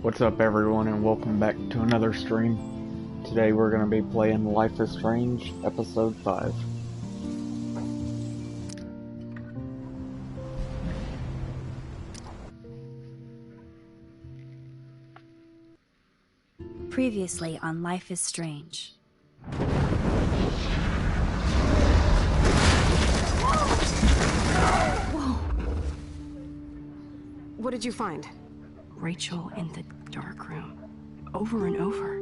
What's up everyone and welcome back to another stream. Today we're going to be playing Life is Strange Episode 5. Previously on Life is Strange. Whoa! What did you find? Rachel in the dark room. Over and over.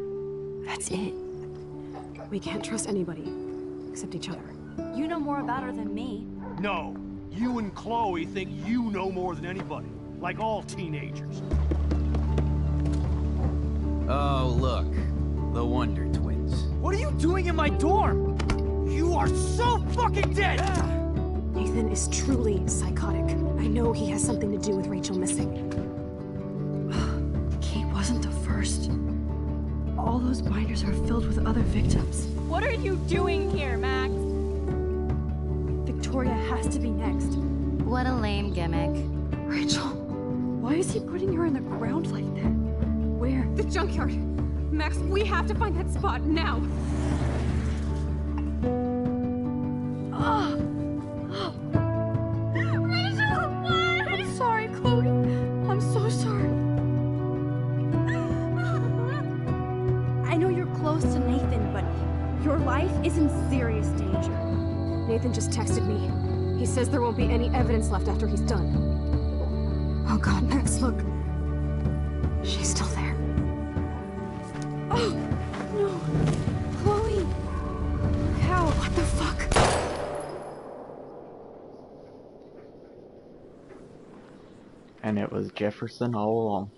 That's it. We can't trust anybody. Except each other. You know more about her than me. No. You and Chloe think you know more than anybody. Like all teenagers. Oh, look. The Wonder Twins. What are you doing in my dorm? You are so fucking dead! Nathan is truly psychotic. I know he has something to do with Rachel missing. Kate wasn't the first. All those binders are filled with other victims. What are you doing here, Max? Victoria has to be next. What a lame gimmick. Rachel, why is he putting her in the ground like that? Where? The junkyard! Max, we have to find that spot now! Rachel, what? I'm sorry, Chloe. I'm so sorry. I know you're close to Nathan, but your life is in serious danger. Nathan just texted me. He says there won't be any evidence left after he's done. Oh god, Max, look. She's still there. Oh, no. Chloe. How? What the fuck? And it was Jefferson all along.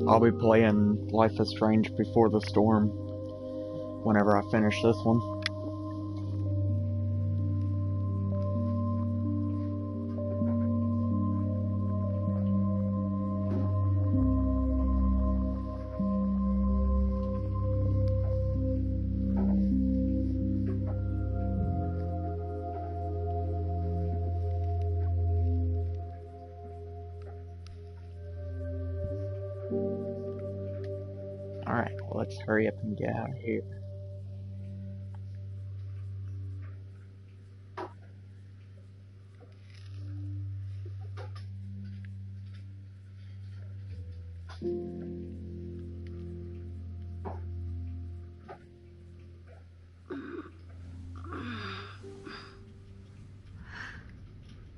I'll be playing Life is Strange Before the Storm whenever I finish this one. Alright, well, let's hurry up and get out of here.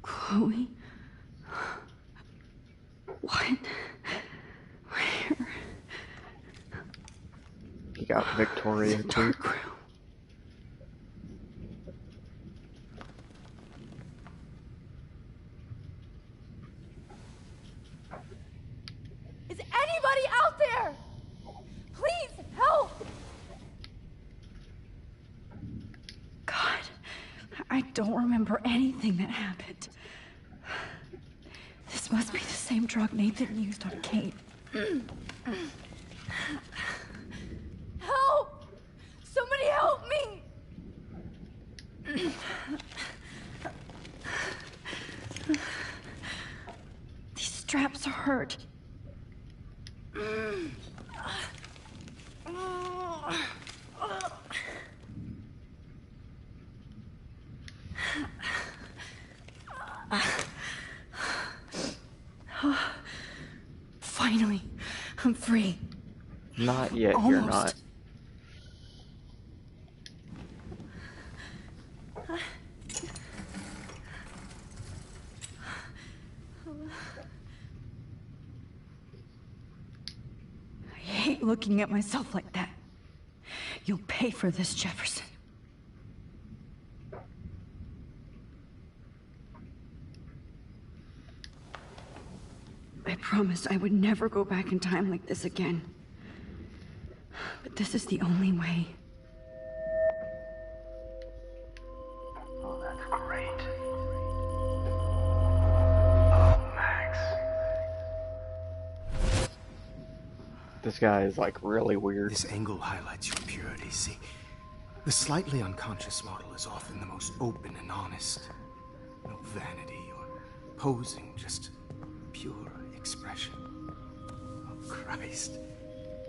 Chloe? What? Where? You got Victoria too. Dark room. Is anybody out there? Please help! God, I don't remember anything that happened. This must be the same drug Nathan used on Kate. Help! Somebody help me! These straps hurt. Finally, I'm free. Not yet, Almost. you're not. I hate looking at myself like that. You'll pay for this, Jefferson. I promised I would never go back in time like this again. But this is the only way. Oh, that's great. Oh, Max. This guy is like really weird. This angle highlights your purity, see? The slightly unconscious model is often the most open and honest. No vanity or posing, just pure expression. Oh, Christ.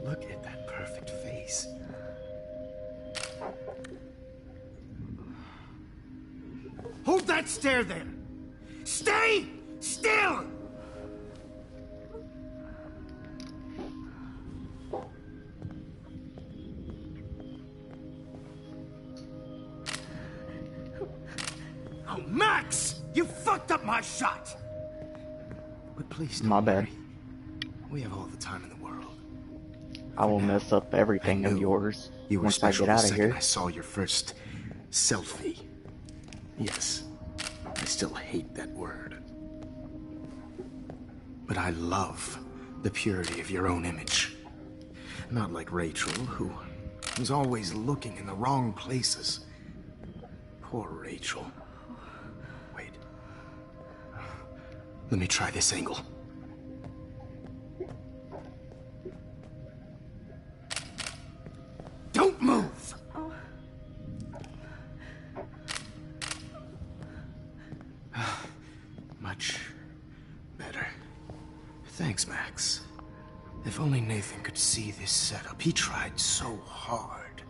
Look at that perfect face. Hold that stare there! Stay still! Oh, Max! You fucked up my shot! But please don't My bad. worry. We have all the time in the world. I will mess up everything I of knew yours You were once I special get the out of second here. I saw your first selfie. Yes, I still hate that word. But I love the purity of your own image. Not like Rachel, who was always looking in the wrong places. Poor Rachel. Wait. Let me try this angle. Don't move! Much better. Thanks, Max. If only Nathan could see this setup. He tried so hard.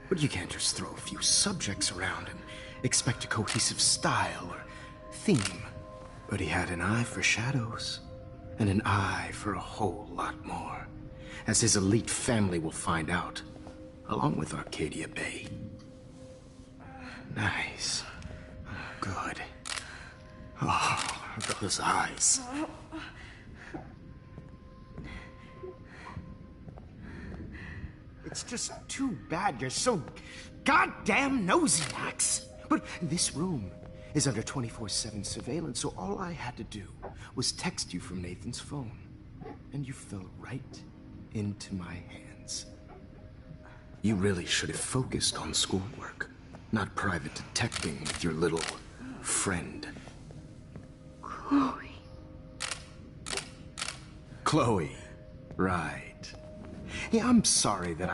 But you can't just throw a few subjects around and expect a cohesive style or theme. But he had an eye for shadows, and an eye for a whole lot more, as his elite family will find out, along with Arcadia Bay. Nice. Good. Oh, those eyes. It's just too bad you're so goddamn nosy, Max. But this room is under 24/7 surveillance, so all I had to do was text you from Nathan's phone. And you fell right into my hands. You really should have focused on schoolwork, not private detecting with your little friend. Chloe. Chloe. Right. Yeah, I'm sorry that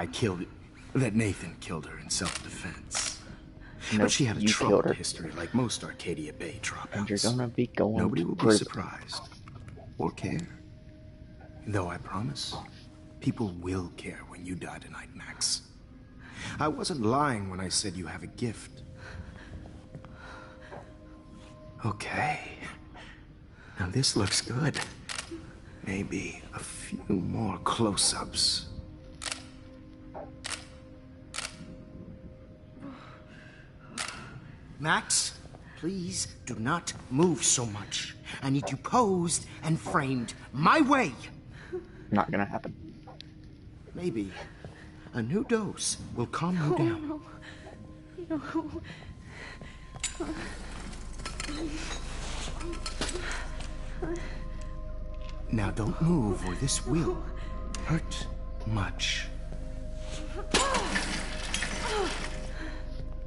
Nathan killed her in self-defense. Nope, But she had a you killed troubled her. history like most Arcadia Bay dropouts. And you're gonna be going Nobody to will be prison. surprised or care. Though I promise, people will care when you die tonight, Max. I wasn't lying when I said you have a gift. Okay. Now this looks good. Maybe a few more close-ups. Max, please do not move so much. I need you posed and framed my way. Not gonna happen. Maybe a new dose will calm you down. Now don't move or this will hurt much.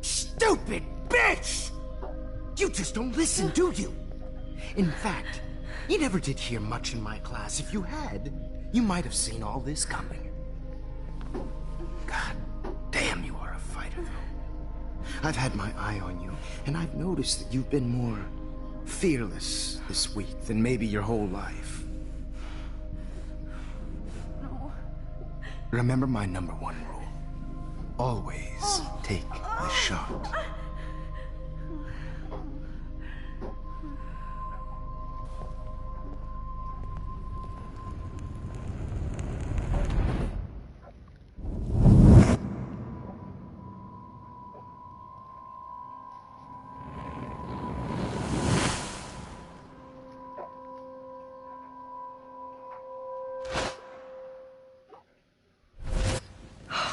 Stupid bitch! You just don't listen, do you? In fact, you never did hear much in my class. If you had, you might have seen all this coming. God damn, you are a fighter, though. I've had my eye on you, and I've noticed that you've been more fearless this week than maybe your whole life. Remember my #1 rule. Always take the shot.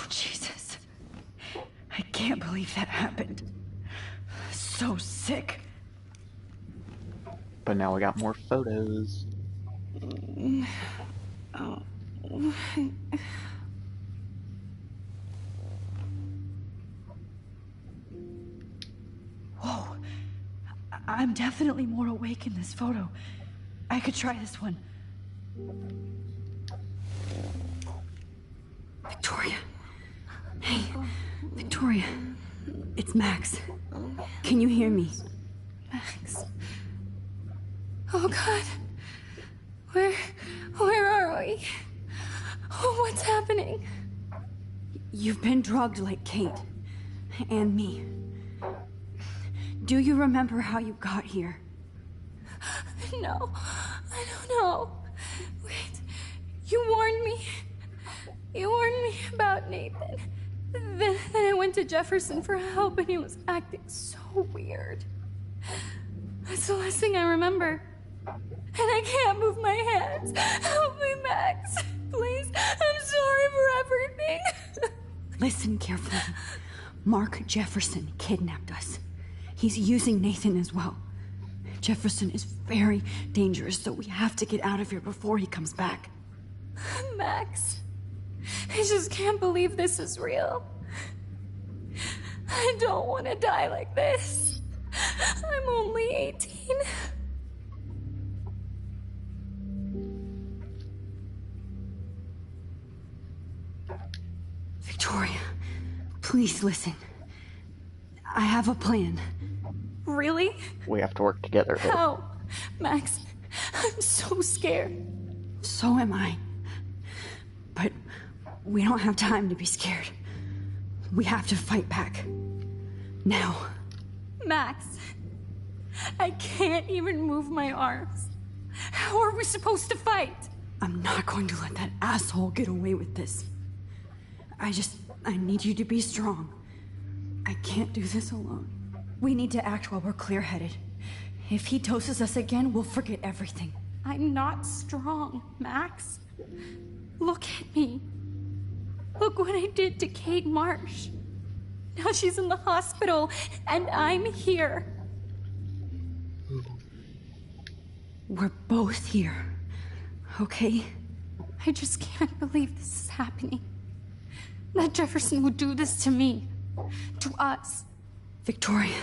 Jesus. I can't believe that happened. So sick. But now we got more photos. Whoa. I'm definitely more awake in this photo. I could try this one. Victoria. Hey, Victoria. It's Max. Can you hear me? Max. Oh God. Where are we? Oh, what's happening? You've been drugged like Kate. And me. Do you remember how you got here? No, I don't know. Wait, you warned me. You warned me about Nathan. Then I went to Jefferson for help and he was acting so weird. That's the last thing I remember. And I can't move my hands. Help me, Max. Please, I'm sorry for everything. Listen carefully. Mark Jefferson kidnapped us. He's using Nathan as well. Jefferson is very dangerous, so we have to get out of here before he comes back. Max, I just can't believe this is real. I don't want to die like this. I'm only 18. Victoria, please listen. I have a plan. Really? We have to work together here. How? Max, I'm so scared. So am I. But we don't have time to be scared. We have to fight back. Now. Max, I can't even move my arms. How are we supposed to fight? I'm not going to let that asshole get away with this. I need you to be strong. I can't do this alone. We need to act while we're clear-headed. If he doses us again, we'll forget everything. I'm not strong, Max. Look at me. Look what I did to Kate Marsh. Now she's in the hospital, and I'm here. We're both here, okay? I just can't believe this is happening. That Jefferson would do this to me. To us. Victoria,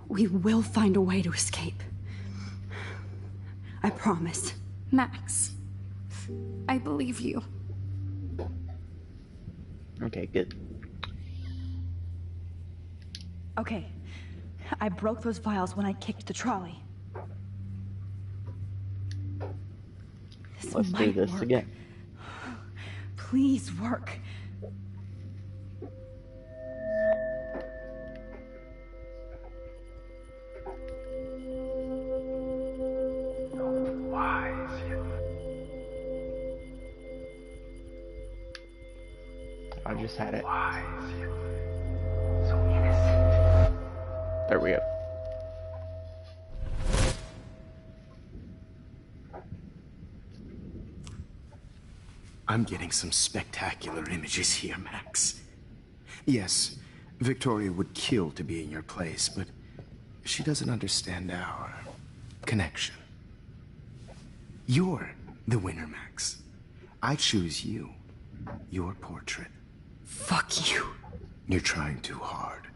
we will find a way to escape. I promise. Max, I believe you. Okay, good. Okay, I broke those vials when I kicked the trolley. Let's do this again. Please work. I just had it. So innocent. There we go. I'm getting some spectacular images here, Max. Yes, Victoria would kill to be in your place, but she doesn't understand our connection. You're the winner, Max. I choose you. Your portrait. Fuck you. You're trying too hard.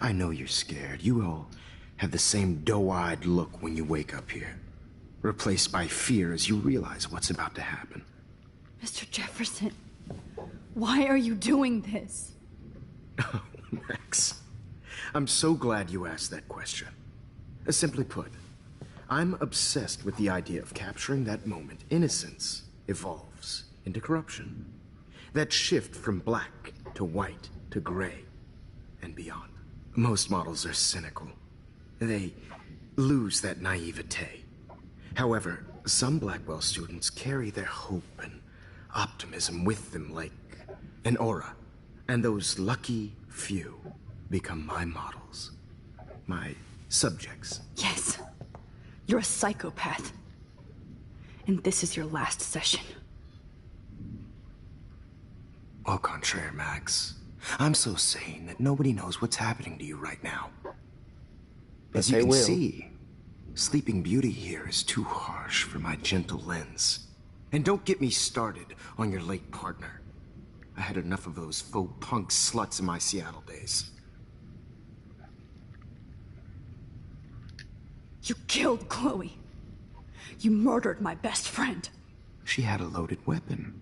I know you're scared. You all have the same doe-eyed look when you wake up here. Replaced by fear as you realize what's about to happen. Mr. Jefferson, why are you doing this? Oh, Max. I'm so glad you asked that question. Simply put, I'm obsessed with the idea of capturing that moment innocence evolves into corruption. That shift from black to white to gray and beyond. Most models are cynical. They lose that naivete. However, some Blackwell students carry their hope and optimism with them like an aura. And those lucky few become my models. My subjects. Yes. You're a psychopath. And this is your last session. Au contraire, Max. I'm so sane that nobody knows what's happening to you right now. As you can see, Sleeping Beauty here is too harsh for my gentle lens. And don't get me started on your late partner. I had enough of those faux punk sluts in my Seattle days. You killed Chloe. You murdered my best friend. She had a loaded weapon.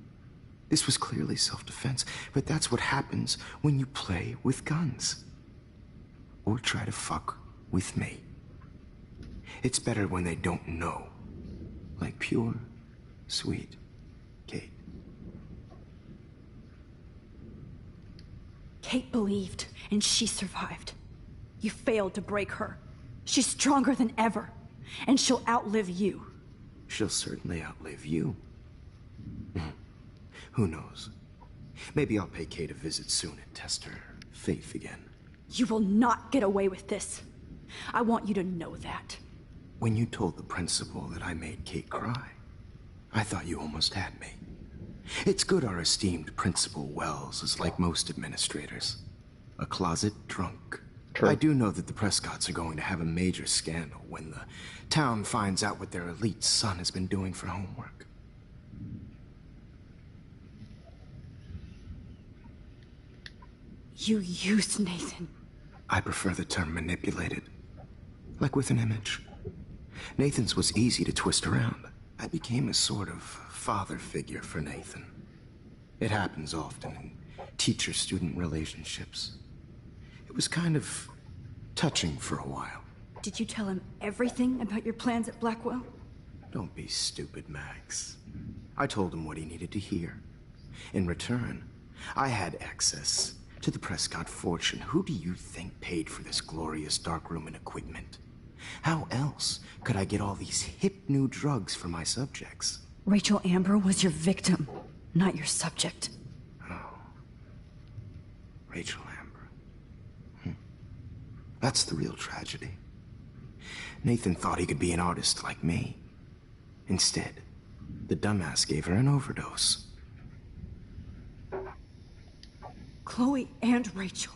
This was clearly self-defense, but that's what happens when you play with guns. Or try to fuck with me. It's better when they don't know. Like pure, sweet Kate. Kate believed, and she survived. You failed to break her. She's stronger than ever, and she'll outlive you. She'll certainly outlive you. Who knows? Maybe I'll pay Kate a visit soon and test her faith again. You will not get away with this. I want you to know that. When you told the principal that I made Kate cry, I thought you almost had me. It's good our esteemed Principal Wells is like most administrators. A closet drunk. True. I do know that the Prescotts are going to have a major scandal when the town finds out what their elite son has been doing for homework. You used Nathan. I prefer the term manipulated. Like with an image. Nathan's was easy to twist around. I became a sort of father figure for Nathan. It happens often in teacher-student relationships. It was kind of touching for a while. Did you tell him everything about your plans at Blackwell? Don't be stupid, Max. I told him what he needed to hear. In return, I had access to the Prescott fortune. Who do you think paid for this glorious darkroom and equipment? How else could I get all these hip new drugs for my subjects? Rachel Amber was your victim, not your subject. Oh. Rachel Amber. That's the real tragedy. Nathan thought he could be an artist like me. Instead, the dumbass gave her an overdose. Chloe and Rachel.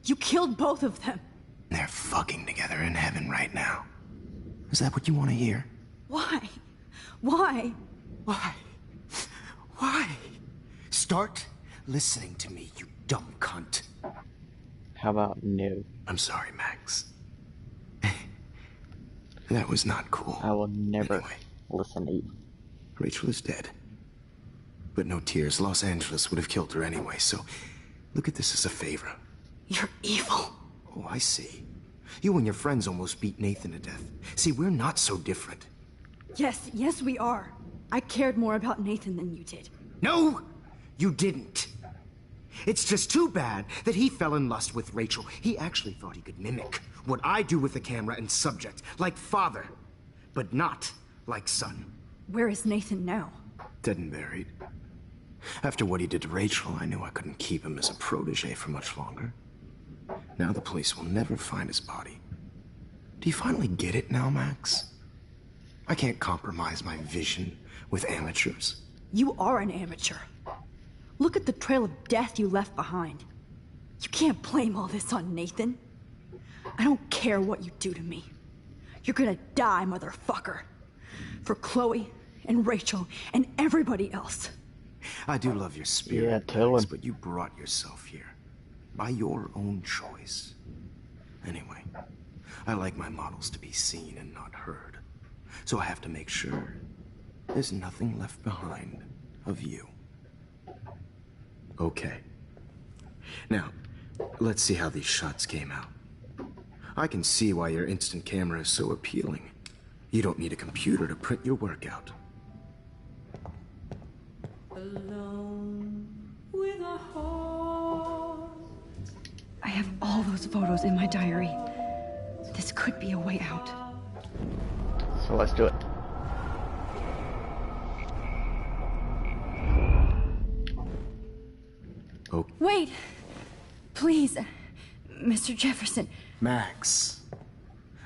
You killed both of them. They're fucking together in heaven right now. Is that what you want to hear? Why? Why? Why? Why? Start listening to me, you dumb cunt. How about no? I'm sorry, Max. That was not cool. I will never Anyway, listen to you. Rachel is dead. But no tears. Los Angeles would have killed her anyway, so look at this as a favor. You're evil. Oh, I see. You and your friends almost beat Nathan to death. See, we're not so different. Yes, we are. I cared more about Nathan than you did. No, you didn't. It's just too bad that he fell in lust with Rachel. He actually thought he could mimic what I do with the camera and subject, like father, but not like son. Where is Nathan now? Dead and buried. After what he did to Rachel, I knew I couldn't keep him as a protege for much longer. Now the police will never find his body. Do you finally get it now, Max? I can't compromise my vision with amateurs. You are an amateur. Look at the trail of death you left behind. You can't blame all this on Nathan. I don't care what you do to me. You're gonna die, motherfucker. For Chloe and Rachel and everybody else. I do love your spirit, Yeah, tell Max, him. but you brought yourself here. By your own choice. Anyway, I like my models to be seen and not heard. So I have to make sure there's nothing left behind of you. Okay. Now, let's see how these shots came out. I can see why your instant camera is so appealing. You don't need a computer to print your work out. Alone I have all those photos in my diary. This could be a way out. So let's do it. Oh, Wait! Please, Mr. Jefferson. Max.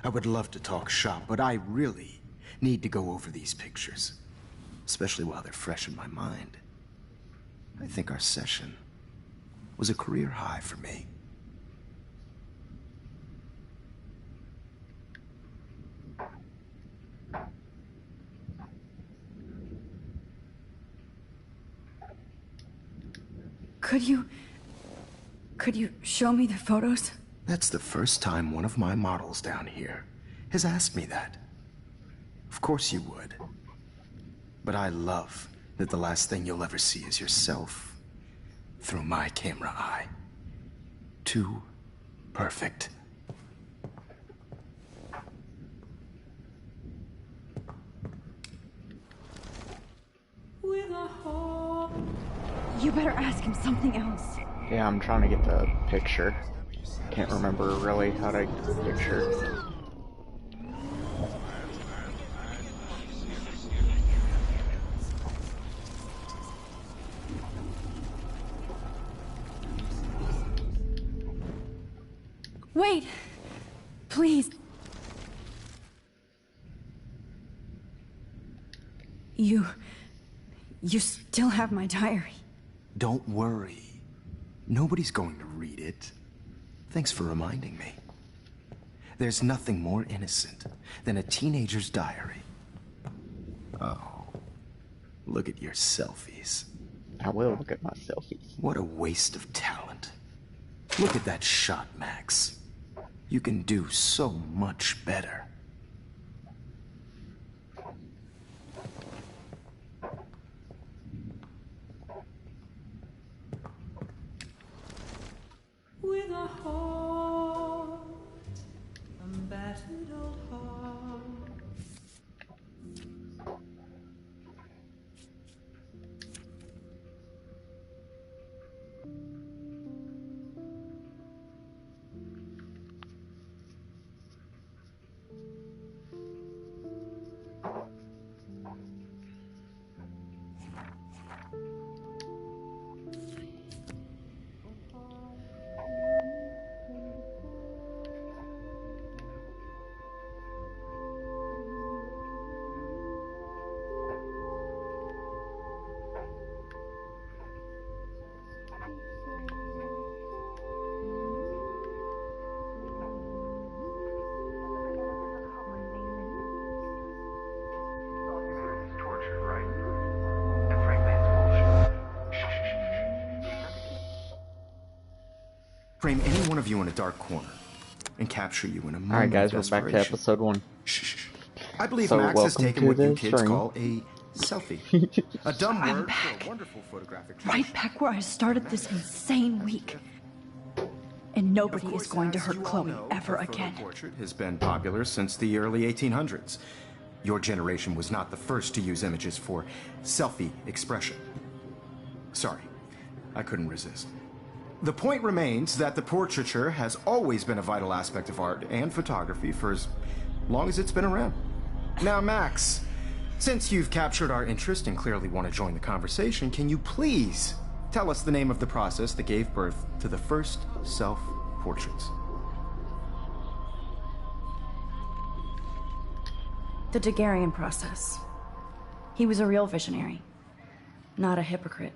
I would love to talk shop, but I really need to go over these pictures. Especially while they're fresh in my mind. I think our session was a career high for me. Could you show me the photos? That's the first time one of my models down here has asked me that. Of course you would. But I love that the last thing you'll ever see is yourself through my camera eye. Too perfect. You better ask him something else. Yeah, I'm trying to get the picture. Can't remember really how to get the picture. Wait! Please. You still have my diary. Don't worry. Nobody's going to read it. Thanks for reminding me. There's nothing more innocent than a teenager's diary. Oh, look at your selfies. I will look at my selfies. What a waste of talent. Look at that shot, Max. You can do so much better. With a heart, a battered old heart. Frame any one of you in a dark corner and capture you in a moment Alright guys, of we're back to desperation. episode 1. Shh. I believe So Max has welcome taken to what you the kids stream. call a selfie. A dumb I'm word back. for a wonderful photographic Right back where I started this insane week. And nobody is going to hurt Chloe ever again. Portrait has been popular since the early 1800s. Your generation was not the first to use images for selfie expression. Sorry, I couldn't resist. The point remains that the portraiture has always been a vital aspect of art and photography for as long as it's been around. Now, Max, since you've captured our interest and clearly want to join the conversation, can you please tell us the name of the process that gave birth to the first self-portraits? The Daguerrean process. He was a real visionary, not a hypocrite.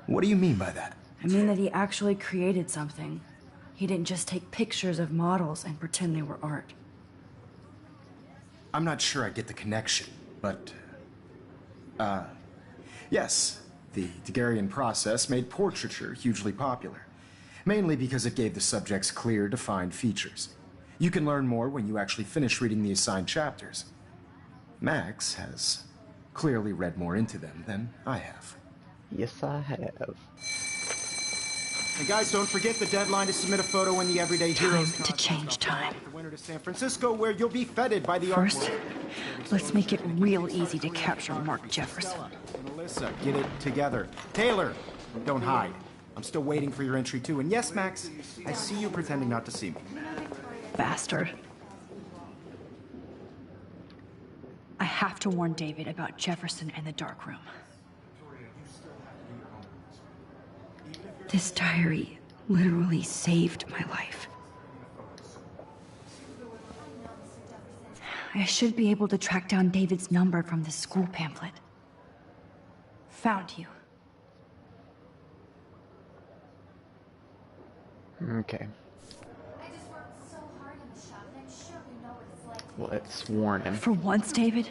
What do you mean by that? I mean that he actually created something. He didn't just take pictures of models and pretend they were art. I'm not sure I get the connection, but... yes, the Daguerrean process made portraiture hugely popular. Mainly because it gave the subjects clear, defined features. You can learn more when you actually finish reading the assigned chapters. Max has clearly read more into them than I have. Yes, I have. And guys, don't forget the deadline to submit a photo in the Everyday Heroes Time to change time. The winner to San Francisco, where you'll be feted by the First, art world. let's make it real easy to capture Mark Jefferson. And Alyssa, get it together. Taylor, don't hide. I'm still waiting for your entry too. And yes, Max, I see you pretending not to see me. Bastard. I have to warn David about Jefferson and the dark room. This diary literally saved my life. I should be able to track down David's number from the school pamphlet. Found you. Okay. Let's warn him. For once, David,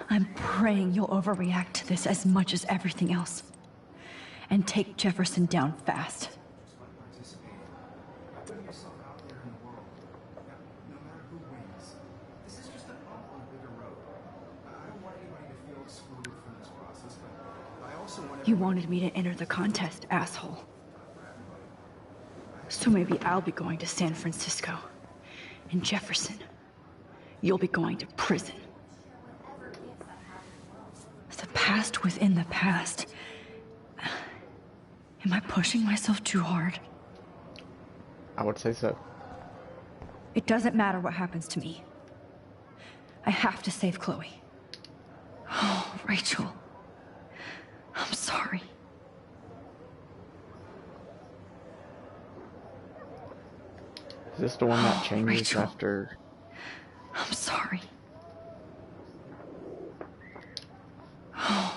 I'm praying you'll overreact to this as much as everything else. And take Jefferson down fast. You wanted me to enter the contest, asshole. So maybe I'll be going to San Francisco. And Jefferson, you'll be going to prison. The past within the past. Am I pushing myself too hard? I would say so. It doesn't matter what happens to me. I have to save Chloe. Oh, Rachel. I'm sorry. Is this the one that changes Rachel. after? I'm sorry.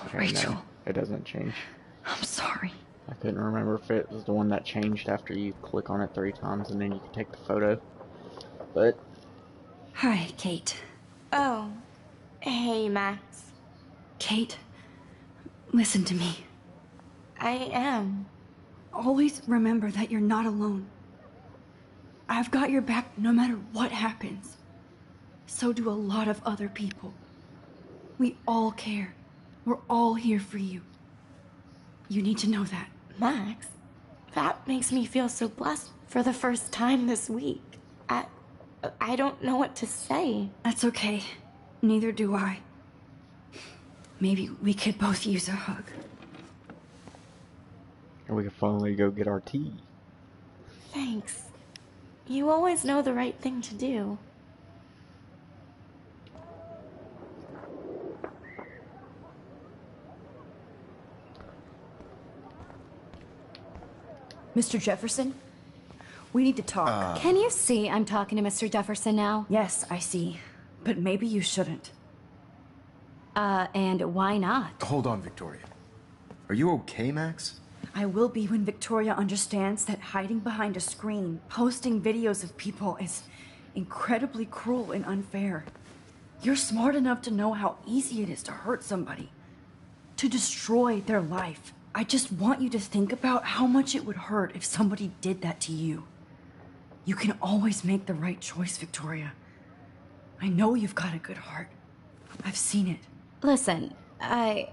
Okay, Rachel. no, it doesn't change. I'm sorry. I couldn't remember if it was the one that changed after you click on it 3 times and then you can take the photo. But Hi, Kate. Oh. Hey, Max. Kate, listen to me. I am. Always remember that you're not alone. I've got your back no matter what happens. So do a lot of other people. We all care. We're all here for you. You need to know that. Max, that makes me feel so blessed for the first time this week. I don't know what to say. That's okay. Neither do I. Maybe we could both use a hug. and we can finally go get our tea. Thanks. You always know the right thing to do. Mr. Jefferson? We need to talk. Can you see I'm talking to Mr. Jefferson now? Yes, I see. But maybe you shouldn't. And why not? Hold on, Victoria. Are you okay, Max? I will be when Victoria understands that hiding behind a screen, posting videos of people is incredibly cruel and unfair. You're smart enough to know how easy it is to hurt somebody, to destroy their life. I just want you to think about how much it would hurt if somebody did that to you. You can always make the right choice, Victoria. I know you've got a good heart. I've seen it. Listen, I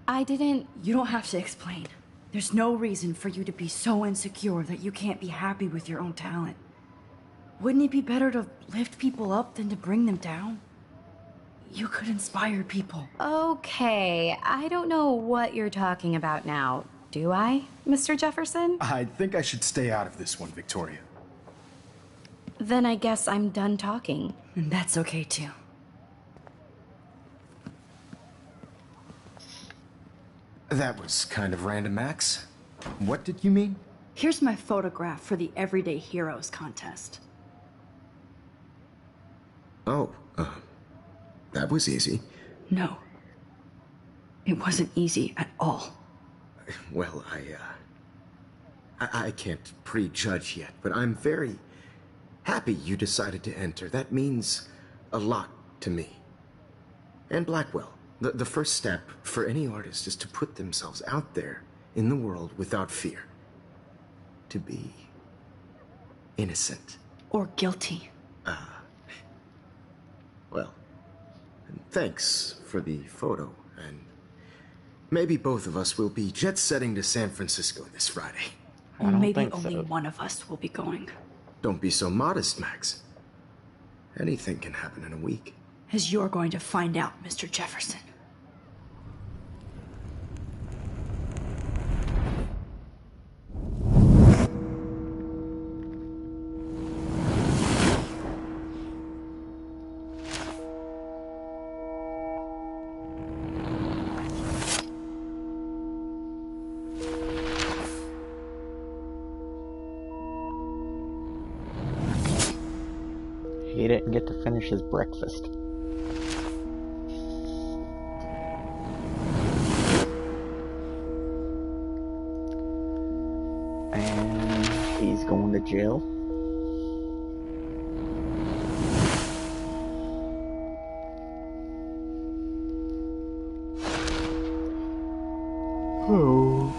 didn't... You don't have to explain. There's no reason for you to be so insecure that you can't be happy with your own talent. Wouldn't it be better to lift people up than to bring them down? You could inspire people. Okay, I don't know what you're talking about now. Do I, Mr. Jefferson? I think I should stay out of this one, Victoria. Then I guess I'm done talking. And that's okay too. That was kind of random, Max. What did you mean? Here's my photograph for the Everyday Heroes contest. Oh, that was easy. No. It wasn't easy at all. Well, I can't prejudge yet, but I'm very happy you decided to enter. That means a lot to me. And Blackwell. The first step for any artist is to put themselves out there in the world without fear. To be innocent. Or guilty. Well, and thanks for the photo, and maybe both of us will be jet-setting to San Francisco this Friday. I don't Maybe think only so. one of us will be going. Don't be so modest, Max. Anything can happen in a week. As you're going to find out, Mr. Jefferson. He didn't get to finish his breakfast. And he's going to jail. Oh.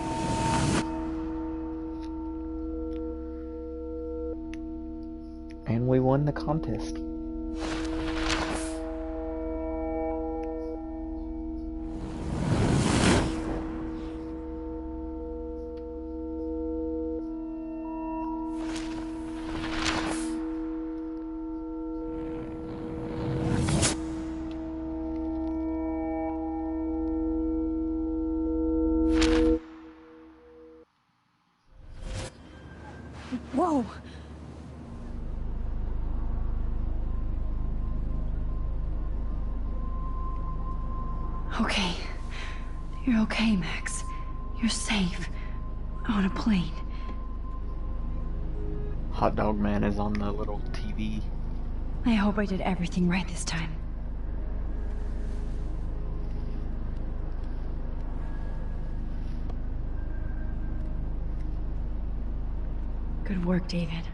And we won the contest. Whoa! Okay. You're okay, Max. You're safe. On a plane. Hot Dog Man is on the little TV. I hope I did everything right this time. Good work, David.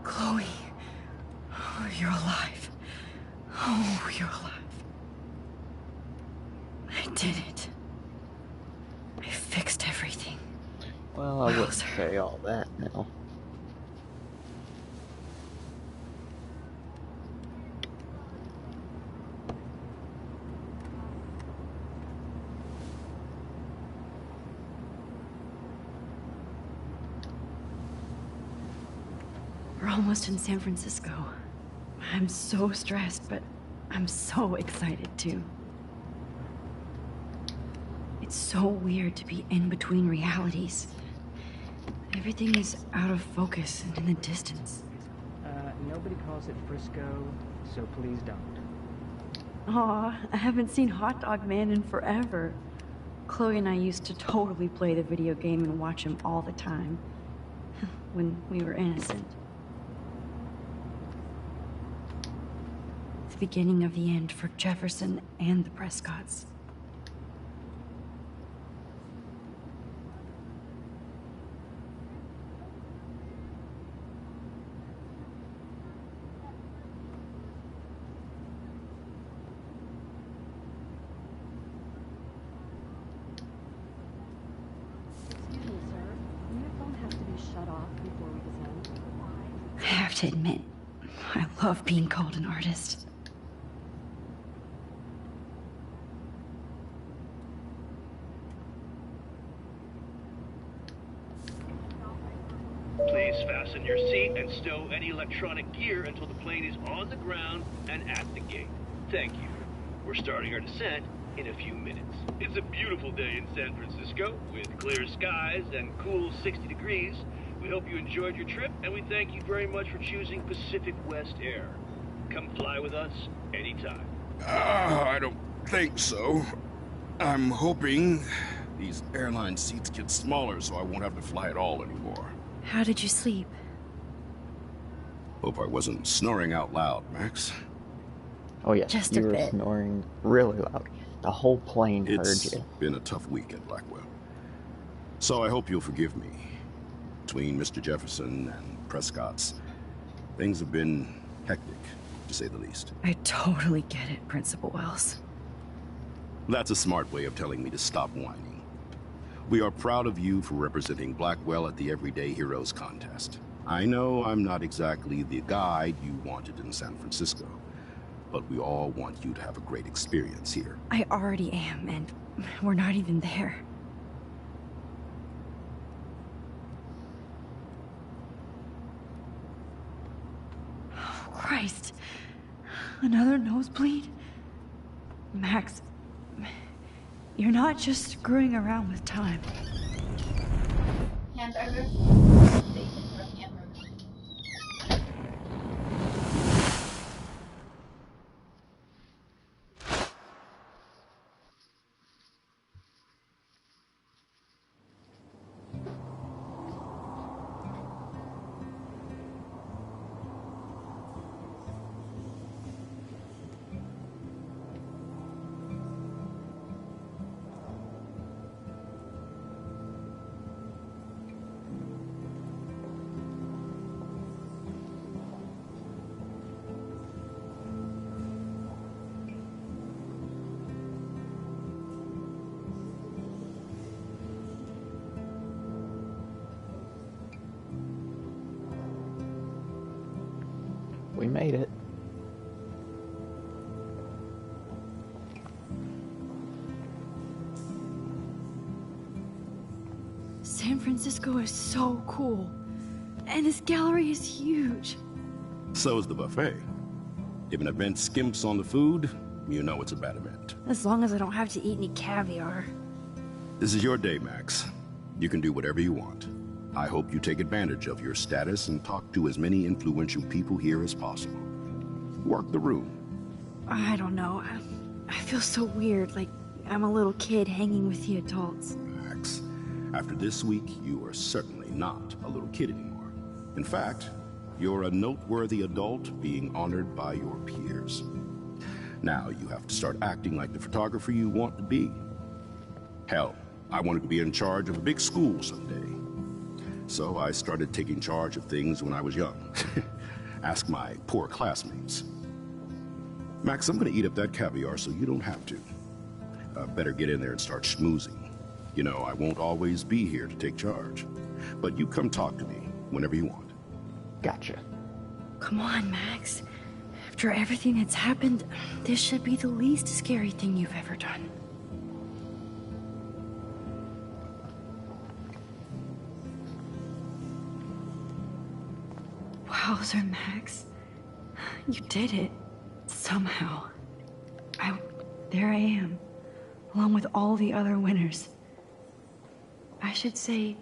Chloe. Oh, you're alive. Oh, you're alive. I did it. I fixed everything. Well, I wouldn't say all that now. We're almost in San Francisco. I'm so stressed, but I'm so excited too. It's so weird to be in between realities. Everything is out of focus and in the distance. Nobody calls it Frisco, so please don't. Aw, I haven't seen Hot Dog Man in forever. Chloe and I used to totally play the video game and watch him all the time. When we were innocent. The beginning of the end for Jefferson and the Prescotts. Excuse me, sir. Your phone has to be shut off before we descend. Why? I have to admit, I love being called an artist. Please fasten your seat and stow any electronic gear until the plane is on the ground and at the gate. Thank you. We're starting our descent in a few minutes. It's a beautiful day in San Francisco with clear skies and cool 60 degrees. We hope you enjoyed your trip, and we thank you very much for choosing Pacific West Air. Come fly with us anytime. I don't think so. I'm hoping these airline seats get smaller so I won't have to fly at all anymore. How did you sleep? Hope I wasn't snoring out loud, Max. Oh yes, Just you a were bit. snoring really loud. The whole plane heard It's you. been a tough week at Blackwell. So I hope you'll forgive me. Between Mr. Jefferson and Prescott's, things have been hectic, to say the least. I totally get it, Principal Wells. That's a smart way of telling me to stop whining. We are proud of you for representing Blackwell at the Everyday Heroes contest. I know I'm not exactly the guide you wanted in San Francisco, but we all want you to have a great experience here. I already am, and we're not even there. Oh, Christ. Another nosebleed? Max, you're not just screwing around with time. Hamburger. Bacon from hamburger. We made it. San Francisco is so cool. And this gallery is huge. So is the buffet. If an event skimps on the food, you know it's a bad event. As long as I don't have to eat any caviar. This is your day, Max. You can do whatever you want. I hope you take advantage of your status and talk to as many influential people here as possible. Work the room. I don't know. I feel so weird, like I'm a little kid hanging with the adults. Max, after this week, you are certainly not a little kid anymore. In fact, you're a noteworthy adult being honored by your peers. Now you have to start acting like the photographer you want to be. Hell, I wanted to be in charge of a big school someday. So I started taking charge of things when I was young. Ask my poor classmates. Max, I'm gonna eat up that caviar so you don't have to. Better get in there and start schmoozing. You know, I won't always be here to take charge. But you come talk to me whenever you want. Gotcha. Come on, Max. After everything that's happened, this should be the least scary thing you've ever done. Wowzer, Max. You did it. Somehow. There I am, along with all the other winners. I should say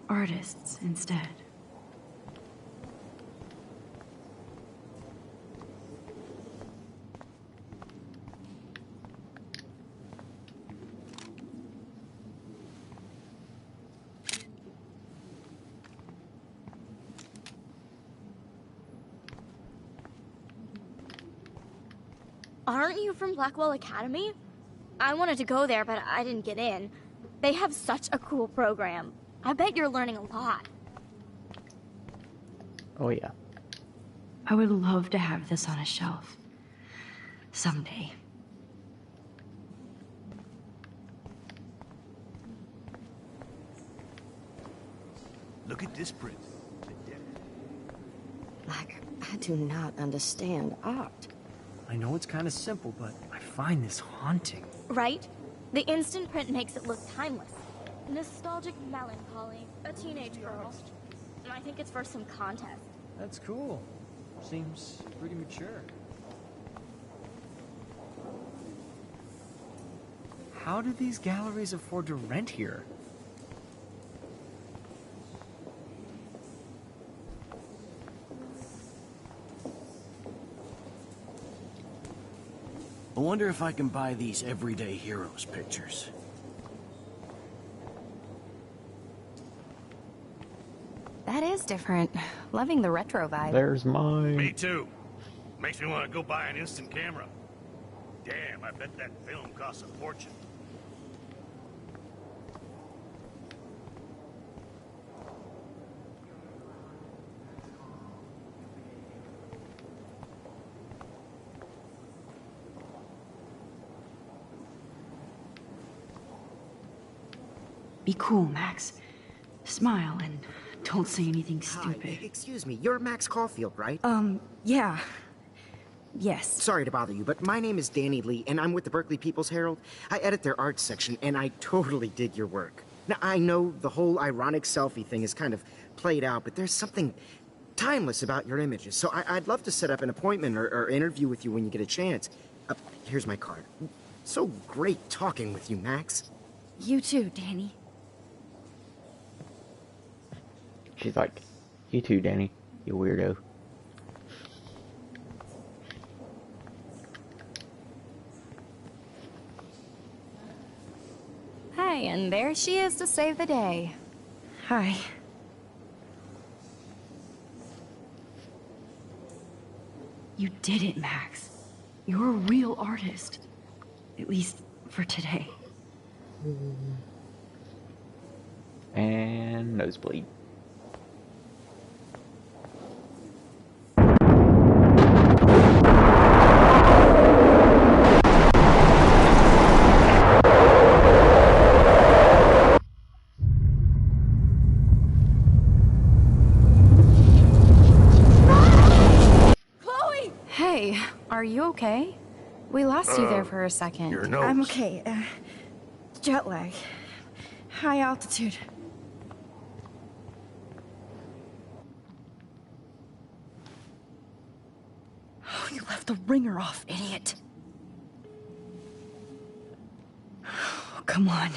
artists instead. Aren't you from Blackwell Academy? I wanted to go there, but I didn't get in. They have such a cool program. I bet you're learning a lot. Oh yeah. I would love to have this on a shelf. Someday. Look at this print. I do not understand art. I know it's kind of simple, but I find this haunting. Right? The instant print makes it look timeless. Nostalgic melancholy. A teenage girl. I think it's for some contest. That's cool. Seems pretty mature. How do these galleries afford to rent here? I wonder if I can buy these Everyday Heroes pictures. That is different. Loving the retro vibe. There's mine. Me too. Makes me want to go buy an instant camera. Damn, I bet that film costs a fortune. Be cool, Max. Smile and don't say anything stupid. Hi, excuse me, you're Max Caulfield, right? Yeah. Yes. Sorry to bother you, but my name is Danny Lee, and I'm with the Berkeley People's Herald. I edit their arts section, and I totally dig your work. Now, I know the whole ironic selfie thing is kind of played out, but there's something timeless about your images, so I'd love to set up an appointment or interview with you when you get a chance. Here's my card. So great talking with you, Max. You too, Danny. She's like, you too, Danny, you weirdo. Hi, and there she is to save the day. Hi. You did it, Max. You're a real artist. At least for today. And nosebleed. Hey, are you okay? We lost you there for a second. Your nose. I'm okay. Jet lag. High altitude. Oh, you left the ringer off, idiot. Oh, come on.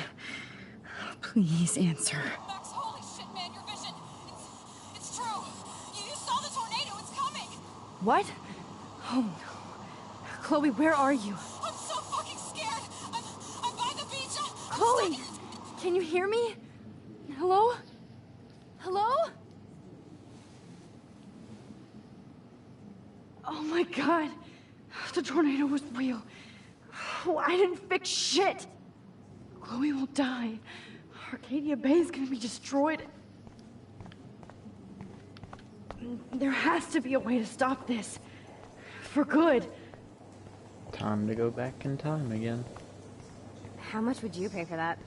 Please answer. Max, holy shit, man, your vision. It's true. You saw the tornado. It's coming. What? Oh no. Chloe, where are you? I'm so fucking scared. I'm by the beach. Chloe! Can you hear me? Hello? Hello? Oh my god. The tornado was real. Oh, I didn't fix shit. Chloe will die. Arcadia Bay is gonna be destroyed. There has to be a way to stop this. For good. Time to go back in time again. How much would you pay for that?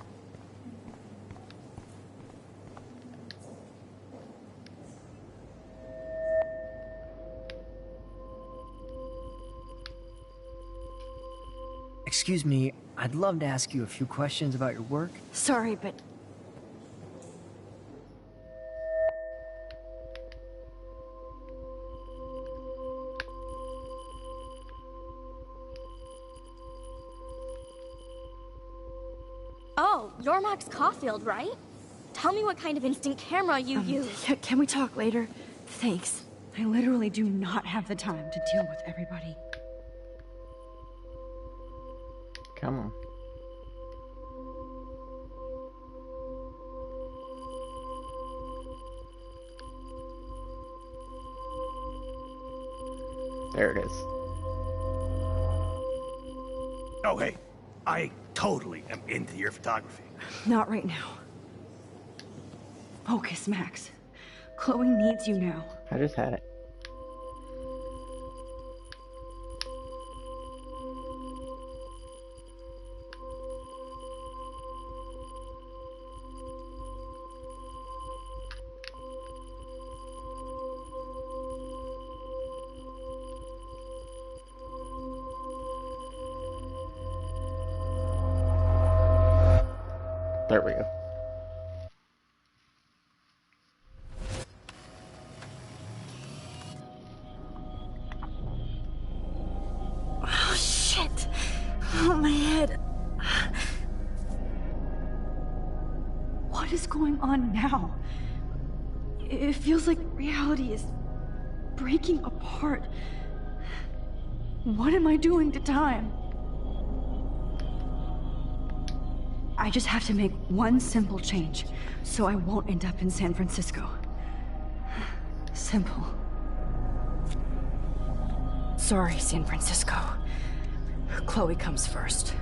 Excuse me, I'd love to ask you a few questions about your work. Sorry, but... Oh, you're Max Caulfield, right? Tell me what kind of instant camera you use. Can we talk later? Thanks. I literally do not have the time to deal with everybody. Come on. There it is. Oh, hey. I totally am into your photography. Not right now. Focus, Max. Chloe needs you now. I just had it. There we go. Oh, shit. Oh, my head. What is going on now? It feels like reality is breaking apart. What am I doing to time? I just have to make one simple change, so I won't end up in San Francisco. Simple. Sorry, San Francisco. Chloe comes first.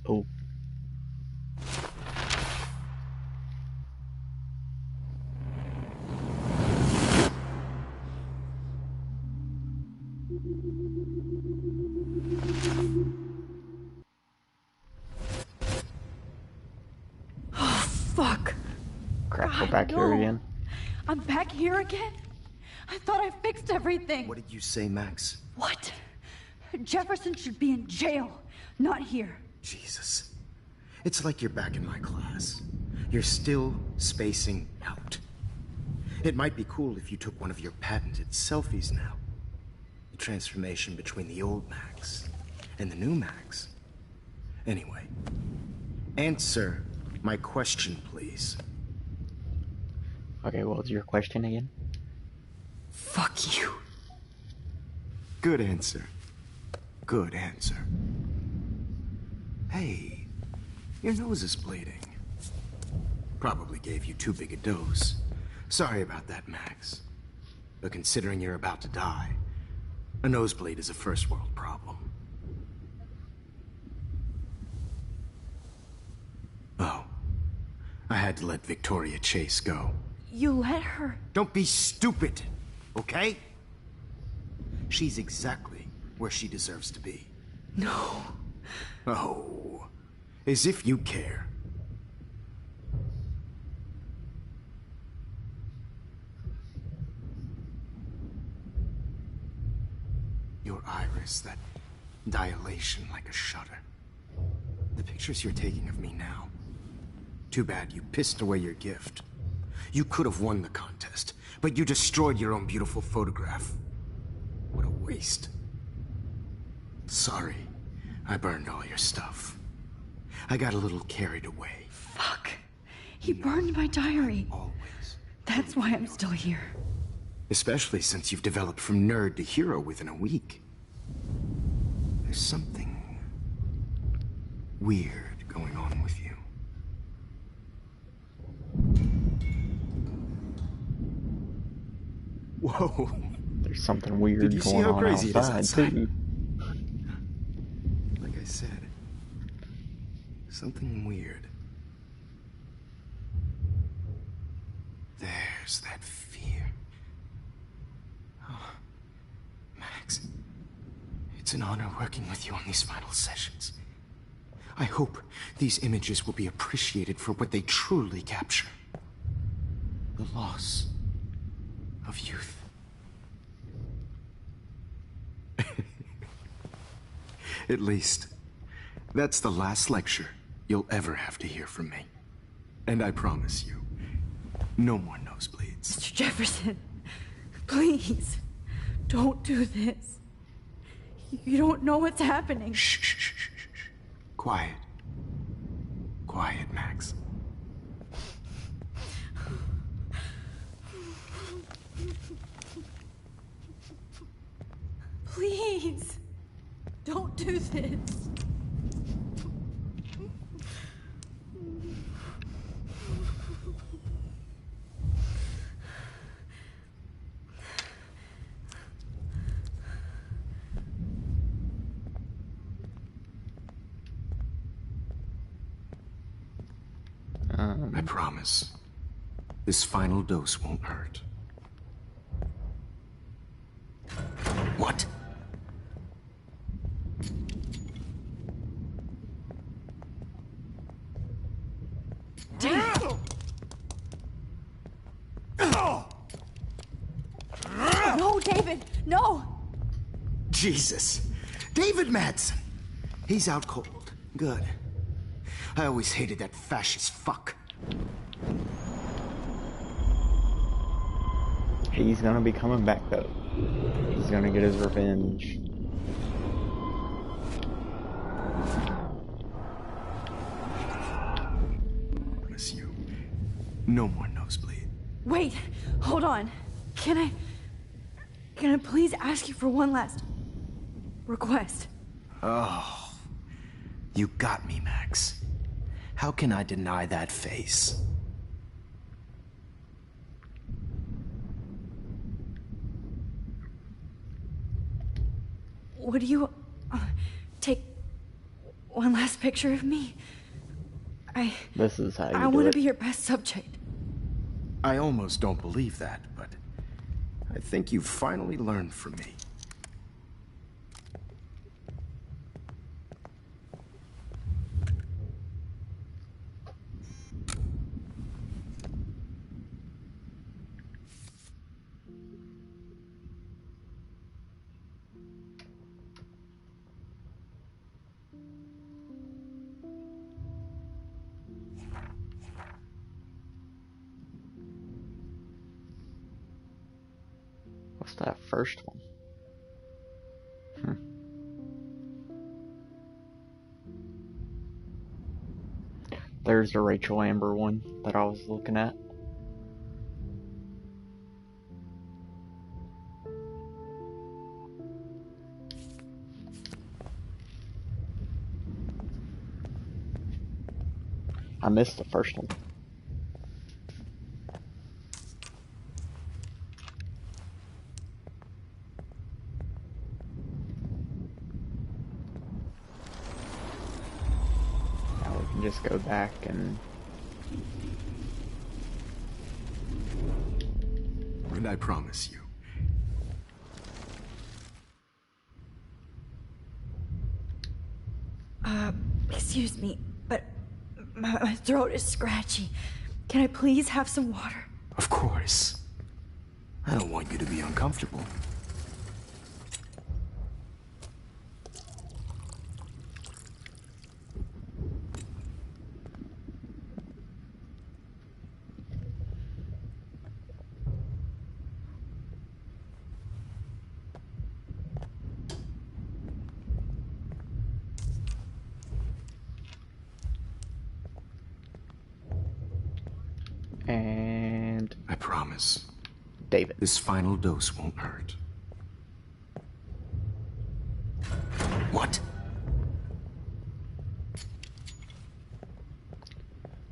Oh. Oh, fuck. Crap, we're back here again. I'm back here again? I thought I fixed everything. What did you say, Max? What? Jefferson should be in jail, not here. Jesus. It's like you're back in my class. You're still spacing out. It might be cool if you took one of your patented selfies now. The transformation between the old Max and the new Max. Anyway, answer my question, please. Okay, what was your question again? Fuck you. Good answer. Good answer. Hey, your nose is bleeding. Probably gave you too big a dose. Sorry about that, Max. But considering you're about to die, a nosebleed is a first world problem. Oh, I had to let Victoria Chase go. You let her? Don't be stupid, okay? She's exactly where she deserves to be. No. Oh, as if you care. Your iris, that dilation like a shutter. The pictures you're taking of me now. Too bad you pissed away your gift. You could have won the contest, but you destroyed your own beautiful photograph. What a waste. Sorry, I burned all your stuff. I got a little carried away. Fuck. He burned my diary. Always. That's why I'm still here. Especially since you've developed from nerd to hero within a week. There's something weird going on with you. Whoa. There's something weird Did you see going how on crazy it is outside, too. Like I said, something weird. There's that fear. Oh, Max, it's an honor working with you on these final sessions. I hope these images will be appreciated for what they truly capture. The loss of youth. At least, that's the last lecture you'll ever have to hear from me. And I promise you, no more nosebleeds. Mr. Jefferson, please, don't do this. You don't know what's happening. Shh, shh, shh, shh, shh. Quiet. Quiet, Max. Please, don't do this. I promise, this final dose won't hurt. What? No, David, no! Jesus. David Madsen. He's out cold. Good. I always hated that fascist fuck. He's gonna be coming back, though. He's gonna get his revenge. Miss you. No more nosebleed. Wait, hold on. Can I please ask you for one last request? Oh, you got me, Max. How can I deny that face? would you take one last picture of me? This is how you I do want it. to be your best subject. I almost don't believe that, but I think you've finally learned from me. What's that first one? There's the Rachel Amber one that I was looking at. I missed the first one. Now we can just go back and... And I promise you, Excuse me, but my throat is scratchy. Can I please have some water? of course. I don't want you to be uncomfortable. And... I promise. David. This final dose won't hurt. What?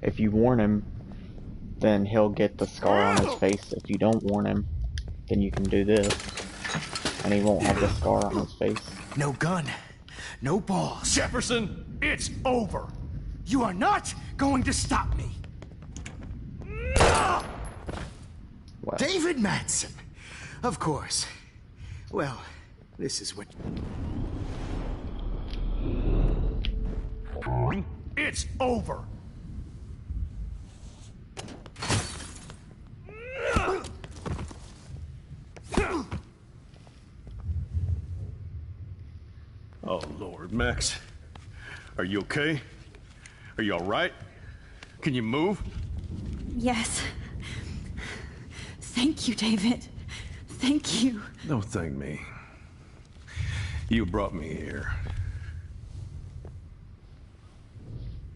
If you warn him, then he'll get the scar on his face. If you don't warn him, then you can do this, and he won't have the scar on his face. No gun. No balls. Jefferson, it's over. You are not going to stop me. Well, David Madsen. Of course. Well, this is what... It's over. Oh, Lord, Max. Are you okay? Are you all right? Can you move? Yes. Thank you, David. Thank you. Don't thank me. You brought me here.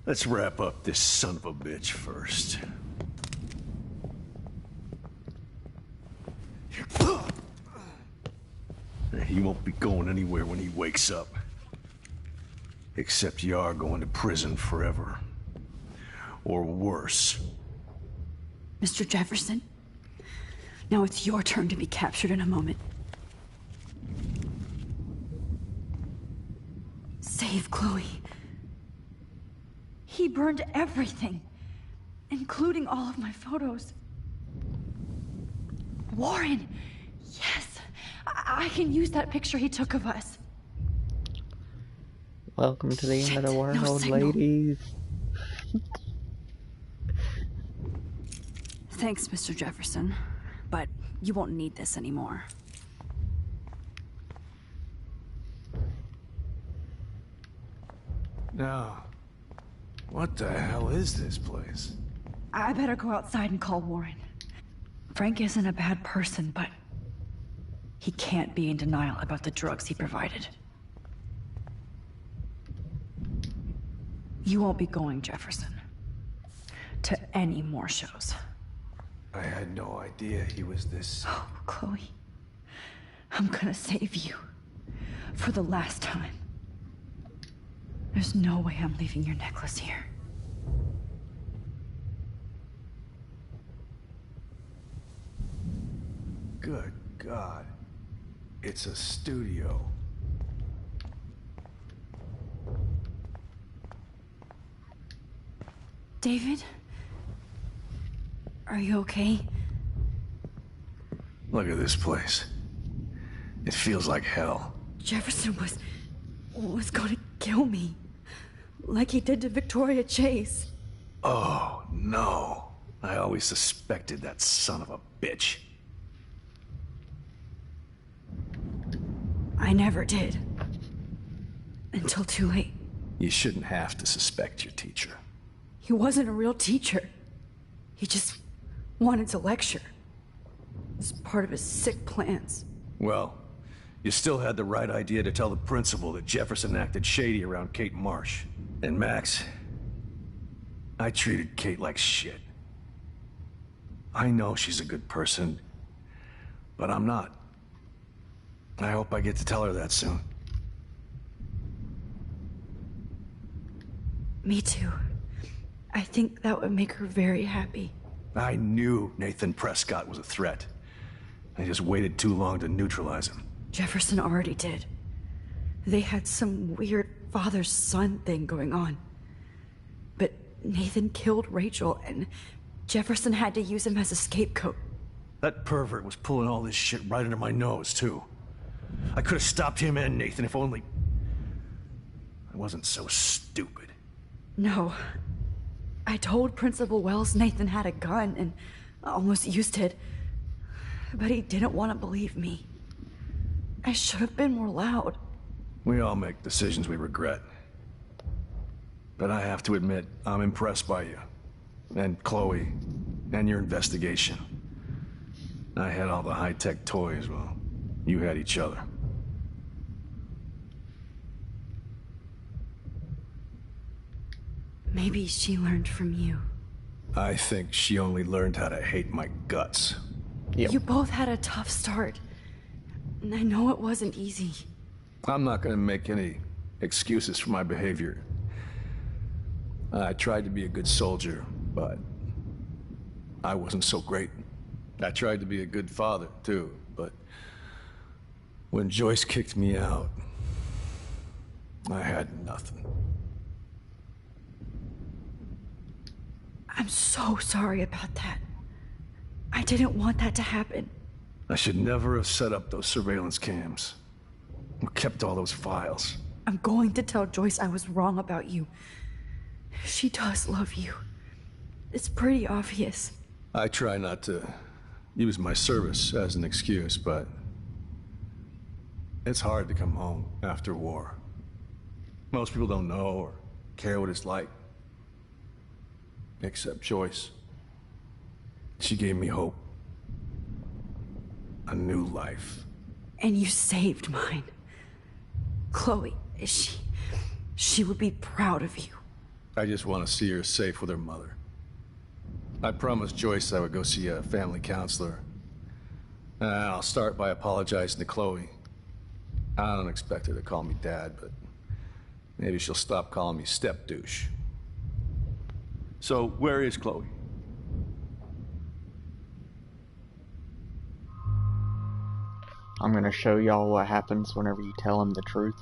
Let's wrap up this son of a bitch first. He won't be going anywhere when he wakes up. Except you are going to prison forever. Or worse. Mr. Jefferson, now it's your turn to be captured in a moment. Save Chloe. He burned everything, including all of my photos. Warren! Yes! I can use that picture he took of us. welcome to the end of the No world, signal. ladies. Thanks, Mr. Jefferson, but you won't need this anymore. No. What the hell is this place? I better go outside and call Warren. Frank isn't a bad person, but he can't be in denial about the drugs he provided. You won't be going, Jefferson, to any more shows. I had no idea he was this... Oh, Chloe, I'm gonna save you. For the last time. There's no way I'm leaving your necklace here. Good God. It's a studio. David? Are you okay? Look at this place. It feels like hell. Jefferson was gonna kill me. Like he did to Victoria Chase. Oh, no. I always suspected that son of a bitch. I never did. Until too late. You shouldn't have to suspect your teacher. He wasn't a real teacher. He just wanted to lecture. It's part of his sick plans. Well, you still had the right idea to tell the principal that Jefferson acted shady around Kate Marsh. And Max, I treated Kate like shit. I know she's a good person, but I'm not. I hope I get to tell her that soon. Me too. I think that would make her very happy. I knew Nathan Prescott was a threat. I just waited too long to neutralize him. Jefferson already did. They had some weird father-son thing going on. But Nathan killed Rachel, and Jefferson had to use him as a scapegoat. That pervert was pulling all this shit right under my nose, too. I could have stopped him and Nathan if only I wasn't so stupid. No. I told Principal Wells Nathan had a gun and almost used it. But he didn't want to believe me. I should have been more loud. We all make decisions we regret. But I have to admit, I'm impressed by you. And Chloe. And your investigation. I had all the high-tech toys, well, you had each other. Maybe she learned from you. I think she only learned how to hate my guts. Yep. You both had a tough start. And I know it wasn't easy. I'm not gonna make any excuses for my behavior. I tried to be a good soldier, but I wasn't so great. I tried to be a good father, too, but when Joyce kicked me out, I had nothing. I'm so sorry about that. I didn't want that to happen. I should never have set up those surveillance cams. Or kept all those files. I'm going to tell Joyce I was wrong about you. She does love you. It's pretty obvious. I try not to use my service as an excuse, but it's hard to come home after war. Most people don't know or care what it's like. Except Joyce. She gave me hope. A new life. And you saved mine. Chloe, she would be proud of you. I just want to see her safe with her mother. I promised Joyce I would go see a family counselor. And I'll start by apologizing to Chloe. I don't expect her to call me Dad, but maybe she'll stop calling me step douche. So, where is Chloe? I'm gonna show y'all what happens whenever you tell him the truth.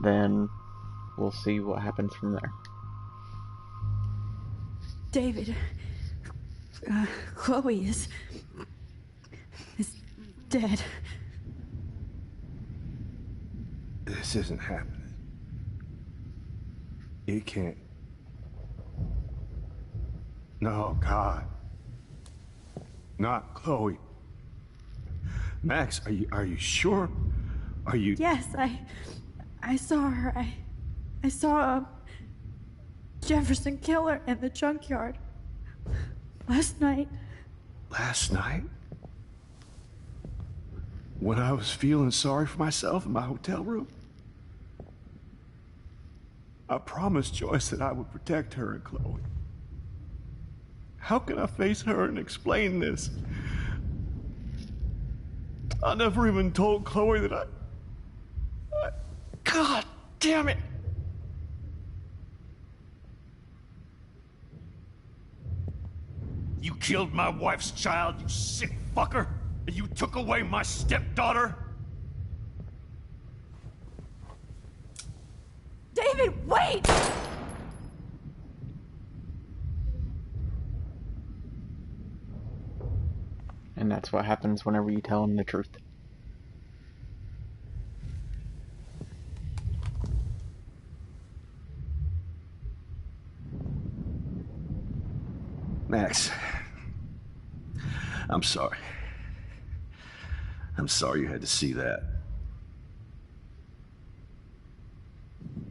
Then we'll see what happens from there. David, Chloe is dead. This isn't happening. It can't. No, God. Not Chloe. Max, are you sure? Are you... Yes, I saw her. I saw Jefferson kill her in the junkyard. Last night. Last night? When I was feeling sorry for myself in my hotel room? I promised Joyce that I would protect her and Chloe. How can I face her and explain this? I never even told Chloe that I... God damn it! You killed my wife's child, you sick fucker! And you took away my stepdaughter? David! David, wait! And that's what happens whenever you tell him the truth. Max, I'm sorry. I'm sorry you had to see that.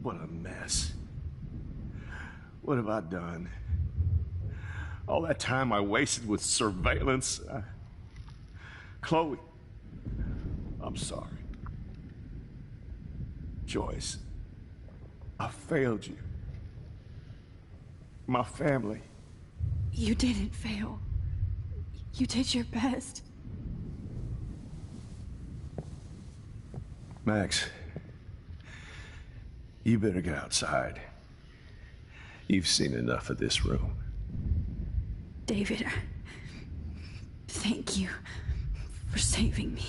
What a mess. What have I done? All that time I wasted with surveillance. Chloe, I'm sorry. Joyce, I failed you. My family. You didn't fail. You did your best. Max, you better get outside. You've seen enough of this room. David, thank you for saving me.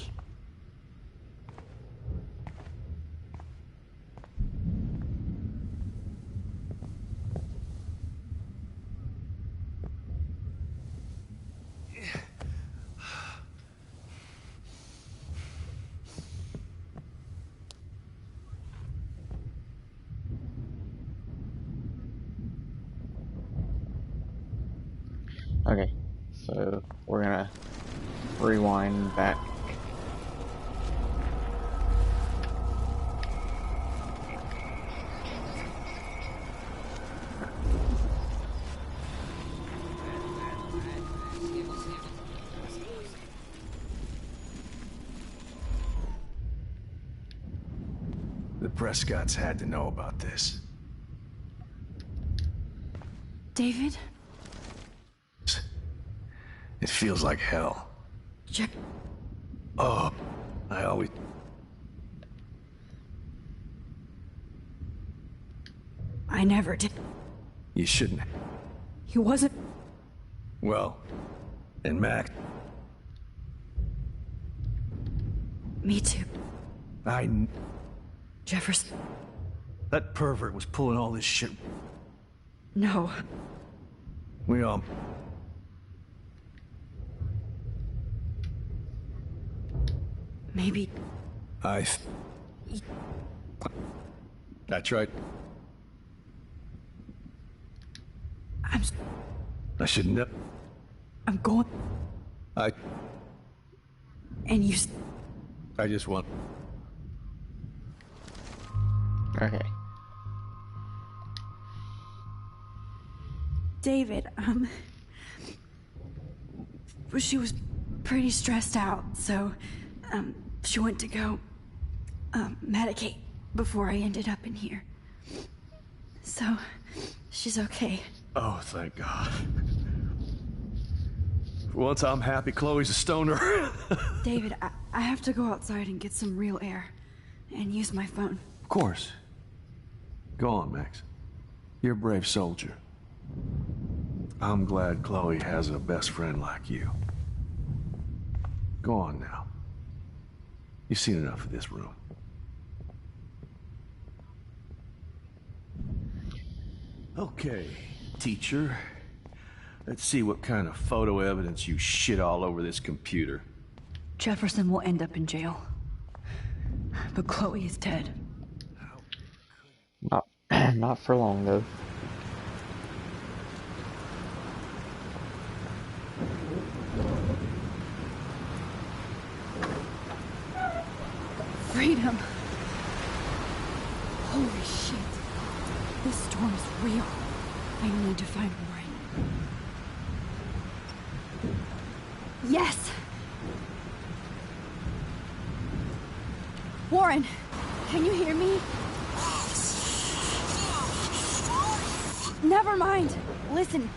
Okay, so we're gonna rewind back. The Prescotts had to know about this. David? It feels like hell. Jack. Oh, I always... I never did. You shouldn't. He wasn't... Well, and Mac... Me too. Jefferson. That pervert was pulling all this shit. No. We all... Maybe... I tried... I shouldn't have... I'm going... And you... I just want... Okay. David, she was pretty stressed out, so, she went to go, medicate before I ended up in here. So, she's okay. Oh, thank God. For once I'm happy Chloe's a stoner. David, I have to go outside and get some real air, and use my phone. Of course. Go on, Max. You're a brave soldier. I'm glad Chloe has a best friend like you. Go on now. You've seen enough of this room. Okay, teacher. Let's see what kind of photo evidence you shit all over this computer. Jefferson will end up in jail. But Chloe is dead. Not for long, though. Freedom. Holy shit. This storm is real. I need to find Warren. Yes! Warren, can you hear me? Never mind. Listen,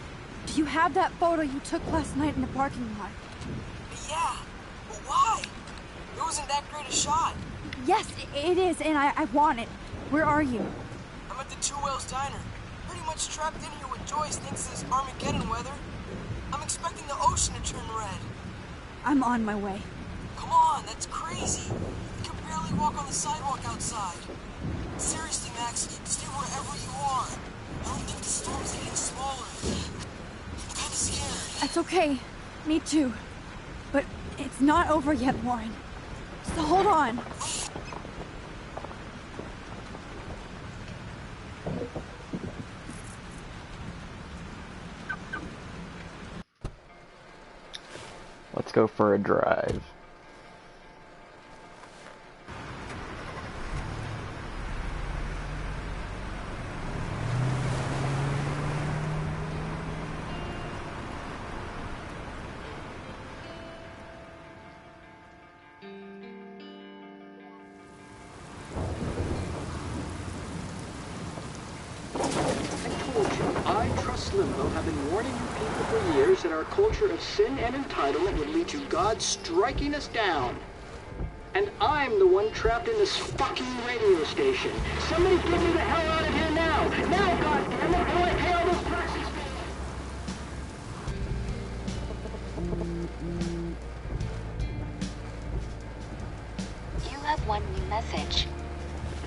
do you have that photo you took last night in the parking lot? Yeah, but why? It wasn't that great a shot. Yes, it is, and I want it. Where are you? I'm at the Two Whales Diner. Pretty much trapped in here with Joyce thinks this Armageddon weather. I'm expecting the ocean to turn red. I'm on my way. Come on, that's crazy. You can barely walk on the sidewalk outside. Seriously, Max, stay where wherever you are. I don't think the storm's getting smaller. I'm kinda scared. That's okay. Me too. But it's not over yet, Warren. So hold on. Let's go for a drive. I, Trust Limbo, have been warning you people for years that our culture of sin and entitlement would lead to God striking us down. And I'm the one trapped in this fucking radio station. Somebody get me the hell out of here now! Now, goddammit, or I pay all those taxes! You have one new message.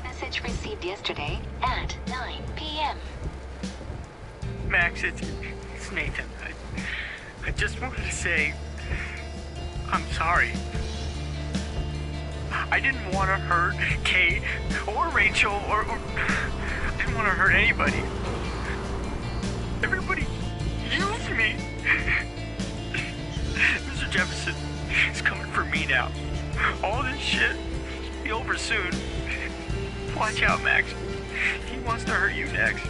Message received yesterday at 9 p.m. Max, it's Nathan. I just wanted to say, I'm sorry. I didn't want to hurt Kate or Rachel or I didn't want to hurt anybody. Everybody used me. Mr. Jefferson is coming for me now. All this shit will be over soon. Watch out, Max. He wants to hurt you next.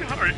Sorry.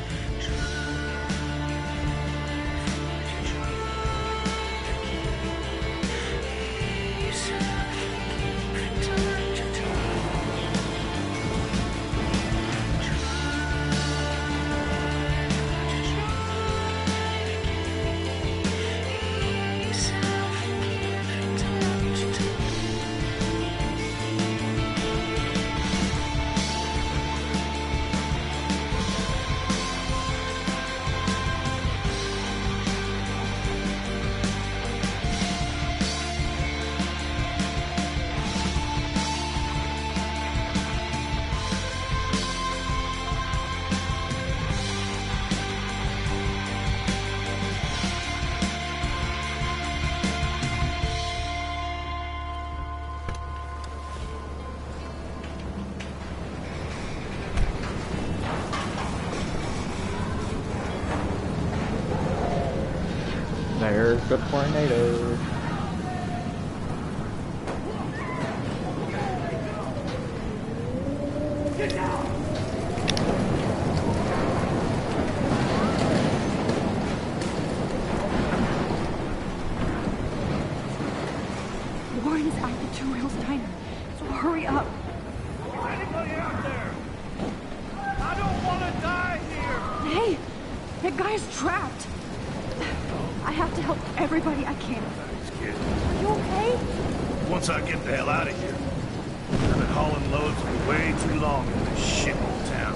There's the tornado. Get down! Warren's at the Two Wheels Diner, so hurry up. Anybody out there? I don't want to die here! Hey, that guy's trapped. I have to help everybody I can. Are you okay? Once I get the hell out of here. I've been hauling loads for way too long in this shithole town.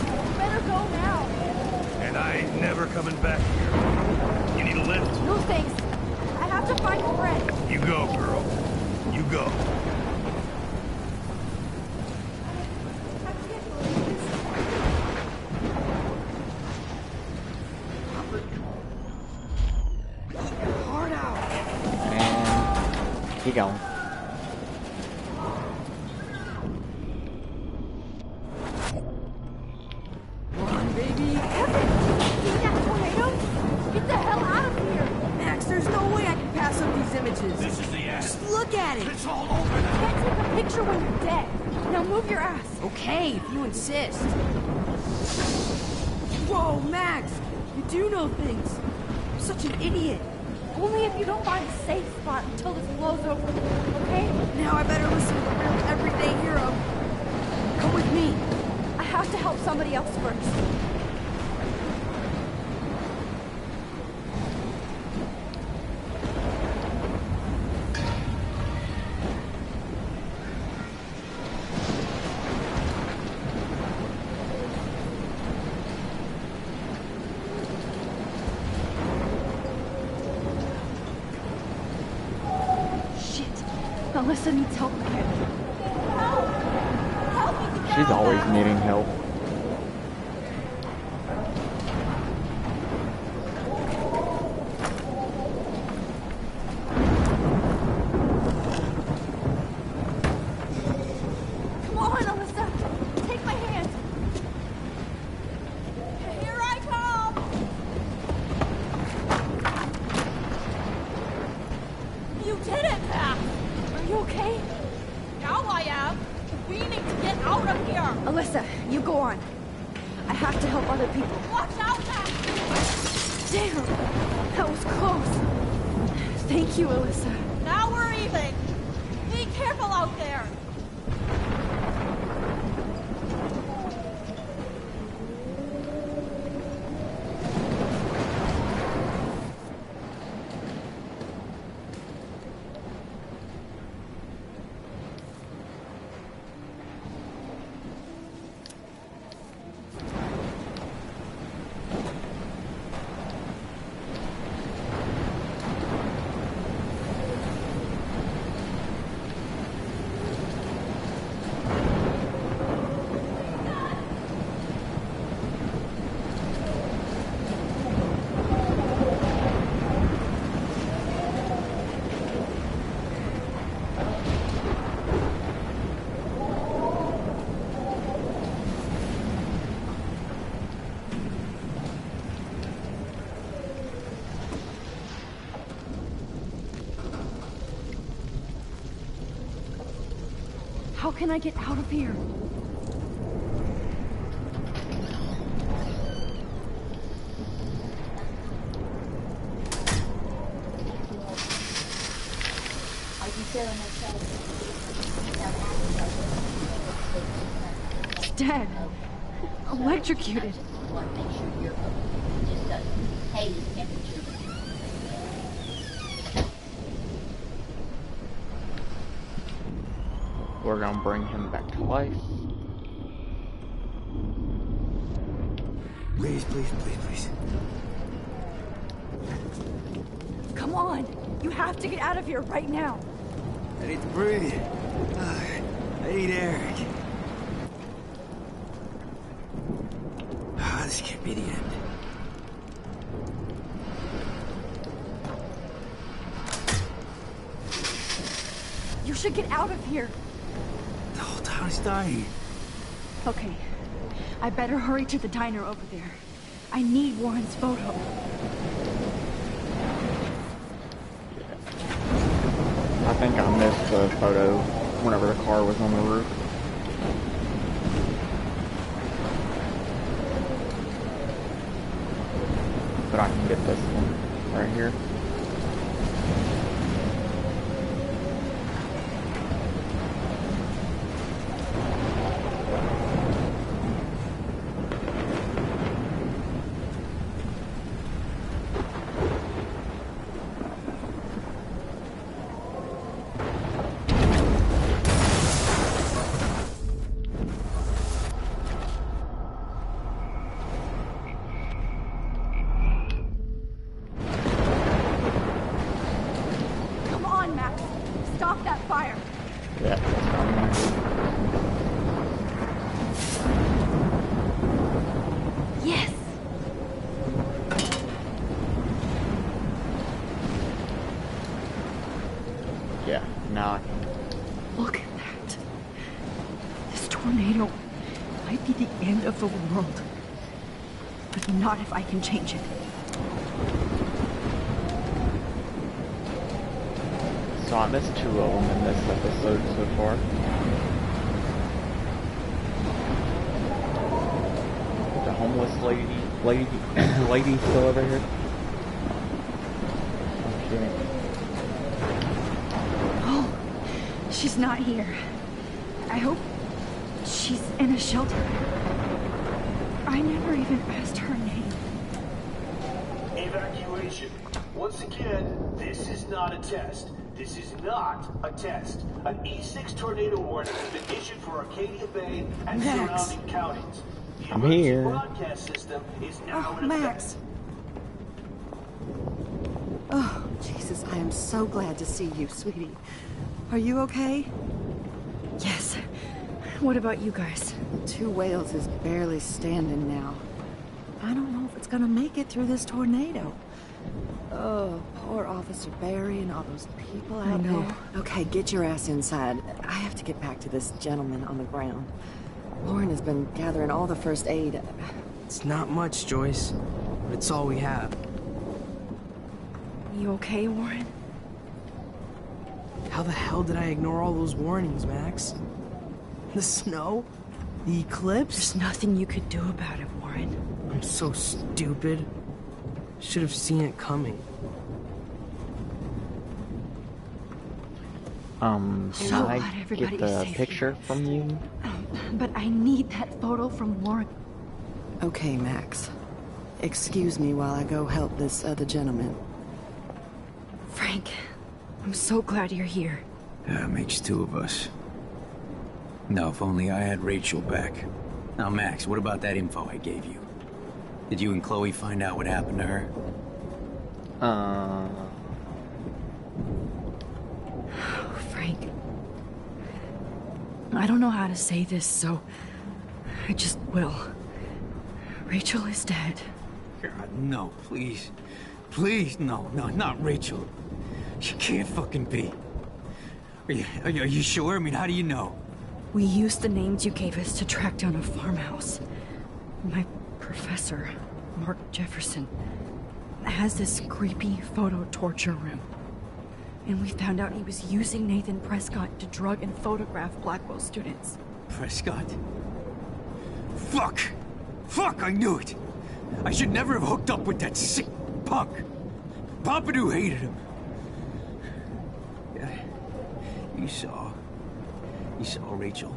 You better go now. And I ain't never coming back here. You need a lift? No thanks. I have to find a friend. You go, girl. You go. Hard out. And keep going. Baby. See that tornado? Get the hell out of here. Max, there's no way I can pass up these images. This is the end. Just look at it. It's all over now. Can't take a picture when you're dead. Now move your ass. Okay, if you insist. Whoa, Max! You do know things. You're such an idiot. Only if you don't find a safe spot until this blows over, okay? Now I better listen to the real everyday hero. Come with me. I have to help somebody else first. Alyssa needs help again. She's always needing help. Come on, Alyssa. Take my hand. Here I come. You did it, Max. Are you okay? Now I am. We need to get out of here. Alyssa, you go on. I have to help other people. Watch out, Max. Damn, that was close. Thank you, Alyssa. Now we're even. Be careful out there. How can I get out of here? He's dead. Electrocuted. We're gonna bring him back to life. Please, please, please, please. Come on. You have to get out of here right now. I need to breathe. I need air. This can't be the end. You should get out of here. The whole town is dying. Okay. I better hurry to the diner over there. I need Warren's photo. I think I missed the photo whenever the car was on the roof. But I can get this one right here. Look at that. This tornado might be the end of the world. But not if I can change it. So I missed 2 of them in this episode so far. The homeless lady still over here. Oh, she's not here. I hope she's in a shelter. I never even asked her name. Evacuation. Once again, this is not a test. This is not a test. An E6 tornado warning has been issued for Arcadia Bay and surrounding counties. The I'm here. broadcast system is now in Max. Oh, Jesus, I am so glad to see you, sweetie. Are you okay? Yes. What about you guys? Two Whales is barely standing now. I don't know if it's gonna make it through this tornado. Oh, poor Officer Barry and all those people out there. Okay, get your ass inside. I have to get back to this gentleman on the ground. Lauren has been gathering all the first aid. It's not much, Joyce, but it's all we have. You okay, Warren? How the hell did I ignore all those warnings, Max? The snow? The eclipse? There's nothing you could do about it, Warren. I'm so stupid. Should have seen it coming. Can So I glad everybody's get the safe picture from you? But I need that photo from Warren. Okay, Max. Excuse me while I go help this other gentleman. Frank, I'm so glad you're here. Yeah, makes two of us. No, if only I had Rachel back. Now, Max, what about that info I gave you? Did you and Chloe find out what happened to her? Frank. I don't know how to say this, so I just will. Rachel is dead. God, no, please. Please, no, not Rachel. She can't fucking be. Are you sure? I mean, how do you know? We used the names you gave us to track down a farmhouse. My professor, Mark Jefferson, has this creepy photo torture room. And we found out he was using Nathan Prescott to drug and photograph Blackwell students. Prescott? Fuck! Fuck, I knew it! I should never have hooked up with that sick punk! Pompidou hated him. Yeah, you saw Rachel.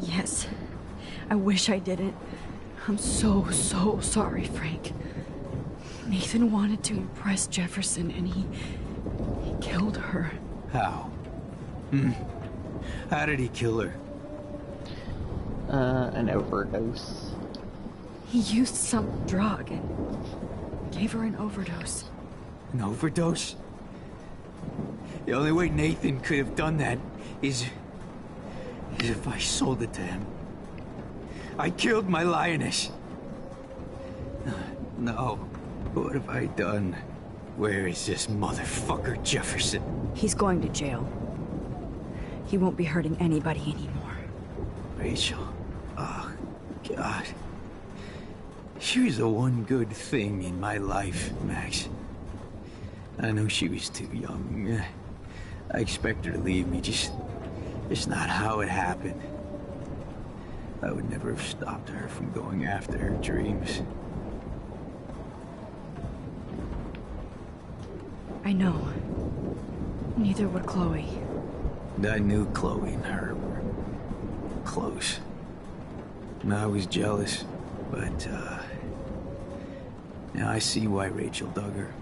Yes. I wish I didn't. I'm so sorry, Frank. Nathan wanted to impress Jefferson, and he killed her. How? How did he kill her? An overdose. He used some drug and gave her an overdose. An overdose? The only way Nathan could have done that is if I sold it to him. I killed my lioness. No. What have I done? Where is this motherfucker Jefferson? He's going to jail. He won't be hurting anybody anymore. Rachel. Oh, God. She was the one good thing in my life, Max. I know she was too young. I expect her to leave me, just not how it happened. I would never have stopped her from going after her dreams. I know. Neither would Chloe. I knew Chloe and her were close. And I was jealous, but, now I see why Rachel dug her.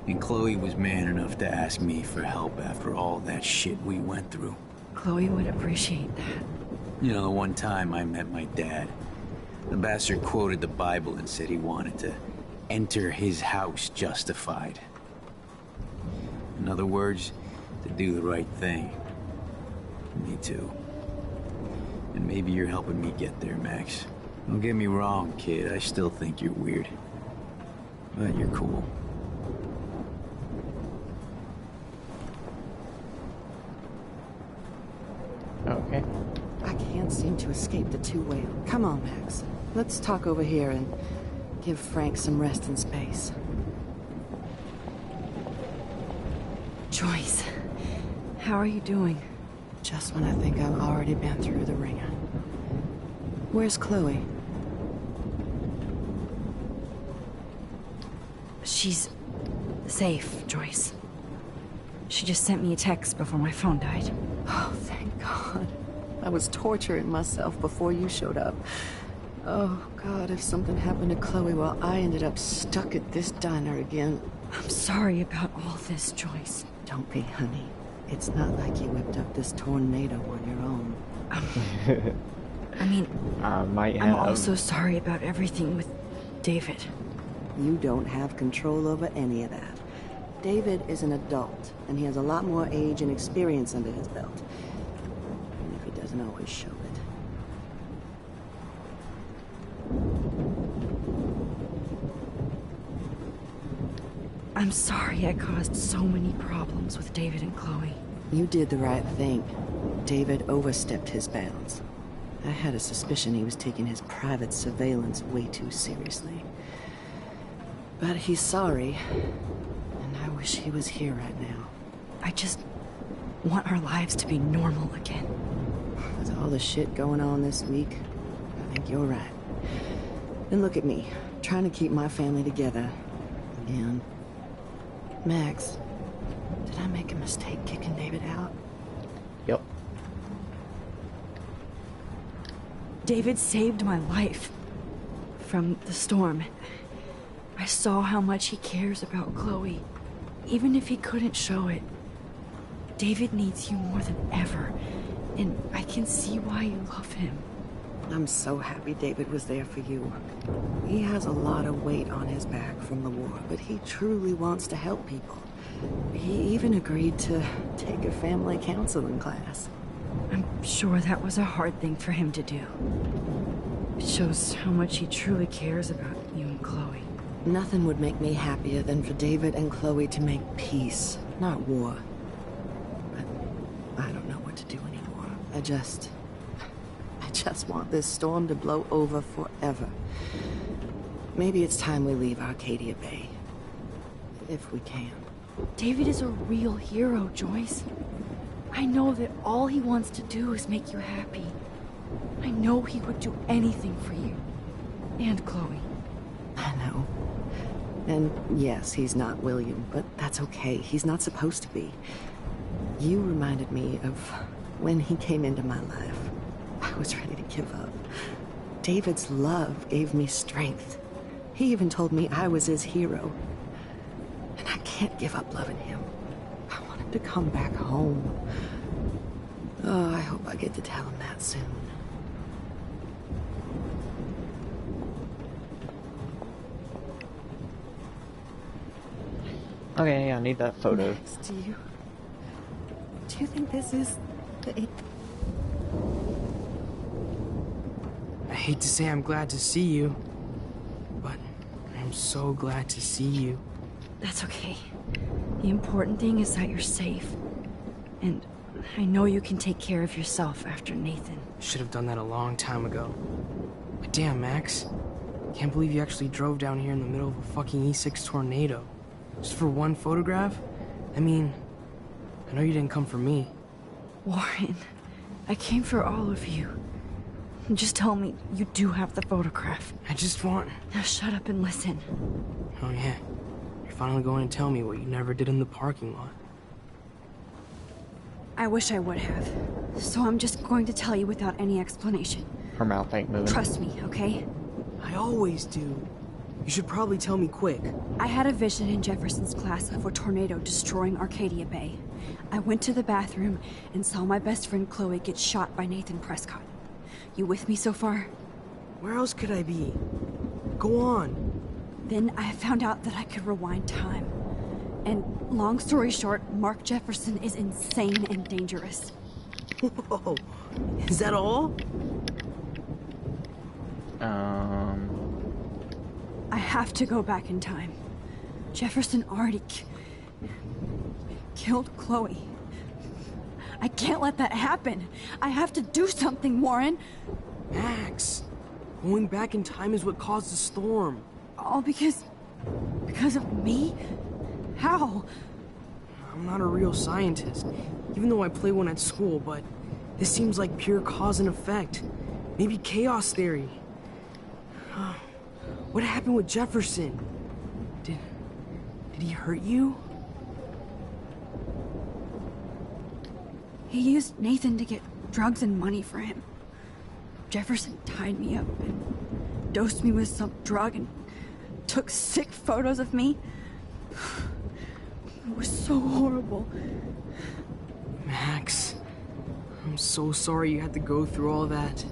And Chloe was man enough to ask me for help after all that shit we went through. Chloe would appreciate that. You know, the one time I met my dad, the bastard quoted the Bible and said he wanted to enter his house justified. In other words, to do the right thing. Me too. And maybe you're helping me get there, Max. Don't get me wrong, kid. I still think you're weird. But you're cool. Okay. I can't seem to escape the two Whale. Come on, Max. Let's talk over here and give Frank some rest and space. Joyce, how are you doing? Just when I think I've already been through the ringer. Where's Chloe? She's safe, Joyce. She just sent me a text before my phone died. Oh, thank God. I was torturing myself before you showed up. Oh, God, if something happened to Chloe while I ended up stuck at this diner again. I'm sorry about all this, Joyce. Don't be, honey. It's not like you whipped up this tornado on your own. I mean, I'm also sorry about everything with David. You don't have control over any of that. David is an adult, and he has a lot more age and experience under his belt. Even if he doesn't always show it. I'm sorry I caused so many problems with David and Chloe. You did the right thing. David overstepped his bounds. I had a suspicion he was taking his private surveillance way too seriously. But he's sorry, and I wish he was here right now. I just want our lives to be normal again. With all the shit going on this week, I think you're right. And look at me, trying to keep my family together. Again. Max, did I make a mistake kicking David out? Yep. David saved my life from the storm. I saw how much he cares about Chloe, even if he couldn't show it. David needs you more than ever, and I can see why you love him. I'm so happy David was there for you. He has a lot of weight on his back from the war, but he truly wants to help people. He even agreed to take a family counseling class. I'm sure that was a hard thing for him to do. It shows how much he truly cares about you and Chloe. Nothing would make me happier than for David and Chloe to make peace, not war. But I don't know what to do anymore. I just want this storm to blow over forever. Maybe it's time we leave Arcadia Bay. If we can. David is a real hero, Joyce. I know that all he wants to do is make you happy. I know he would do anything for you. And Chloe. I know. And yes, he's not William, but that's okay. He's not supposed to be. You reminded me of when he came into my life. I was ready to give up. David's love gave me strength. He even told me I was his hero. And I can't give up loving him. I want him to come back home. Oh, I hope I get to tell him that soon. Okay, I need that photo. Max, do you think this is the... I hate to say I'm glad to see you, but I'm so glad to see you. That's okay. The important thing is that you're safe. And I know you can take care of yourself after Nathan. Should have done that a long time ago. But damn, Max. Can't believe you actually drove down here in the middle of a fucking E6 tornado. Just for one photograph? I mean, I know you didn't come for me. Warren, I came for all of you. Just tell me you do have the photograph. I just want... Now shut up and listen. Oh yeah. You're finally going to tell me what you never did in the parking lot. I wish I would have. So I'm just going to tell you without any explanation. Her mouth ain't moving. Trust me, okay? I always do. You should probably tell me quick. I had a vision in Jefferson's class of a tornado destroying Arcadia Bay. I went to the bathroom and saw my best friend Chloe get shot by Nathan Prescott. You with me so far? Where else could I be? Go on. Then I found out that I could rewind time. And long story short, Mark Jefferson is insane and dangerous. Whoa. Is that all? I have to go back in time. Jefferson already killed Chloe. I can't let that happen. I have to do something, Warren. Max, going back in time is what caused the storm. All because of me? How? I'm not a real scientist, even though I play one at school, but this seems like pure cause and effect. Maybe chaos theory. What happened with Jefferson? Did he hurt you? He used Nathan to get drugs and money for him. Jefferson tied me up and dosed me with some drug and took sick photos of me. It was so horrible. Max, I'm so sorry you had to go through all that.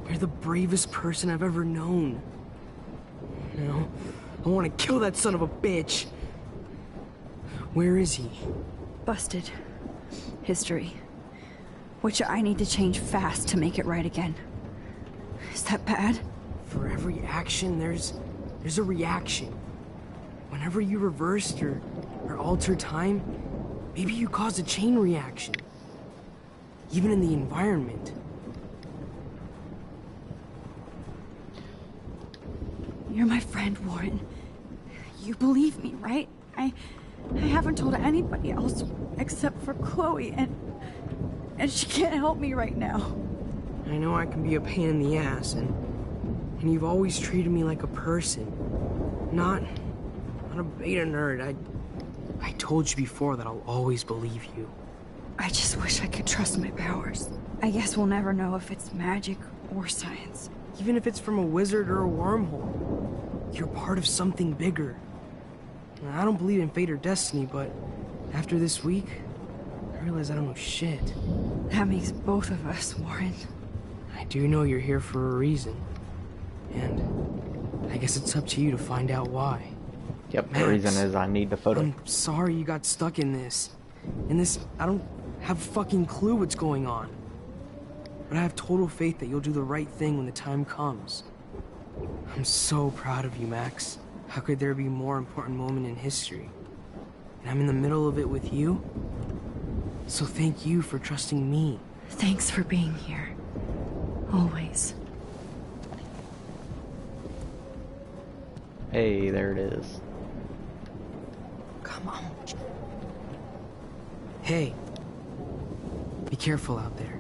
You're the bravest person I've ever known. You know, I want to kill that son of a bitch. Where is he? Busted. History. Which I need to change fast to make it right again. Is that bad? For every action, there's a reaction. Whenever you reversed or altered time, maybe you caused a chain reaction. Even in the environment. You're my friend, Warren. You believe me, right? I haven't told anybody else except for Chloe, and she can't help me right now. I know I can be a pain in the ass, and you've always treated me like a person. Not a beta nerd. I told you before that I'll always believe you. I just wish I could trust my powers. I guess we'll never know if it's magic or science. Even if it's from a wizard or a wormhole, you're part of something bigger. I don't believe in fate or destiny, but after this week, I realize I don't know shit. That makes both of us, Warren. I do know you're here for a reason. And I guess it's up to you to find out why. Yep, Max, the reason is I need the photo. I'm sorry you got stuck in this. I don't have a fucking clue what's going on. But I have total faith that you'll do the right thing when the time comes. I'm so proud of you, Max. How could there be a more important moment in history? And I'm in the middle of it with you. So thank you for trusting me. Thanks for being here. Always. Hey, there it is. Come on. Hey. Be careful out there.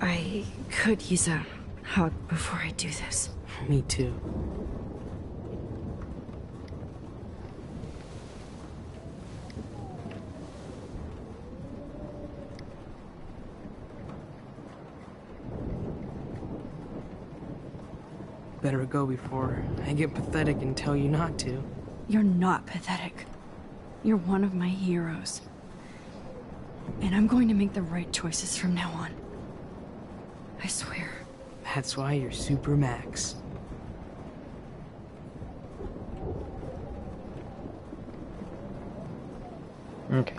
I could use a hug before I do this. Me too. Better go before I get pathetic and tell you not to. You're not pathetic. You're one of my heroes. And I'm going to make the right choices from now on. I swear. That's why you're Super Max. Okay.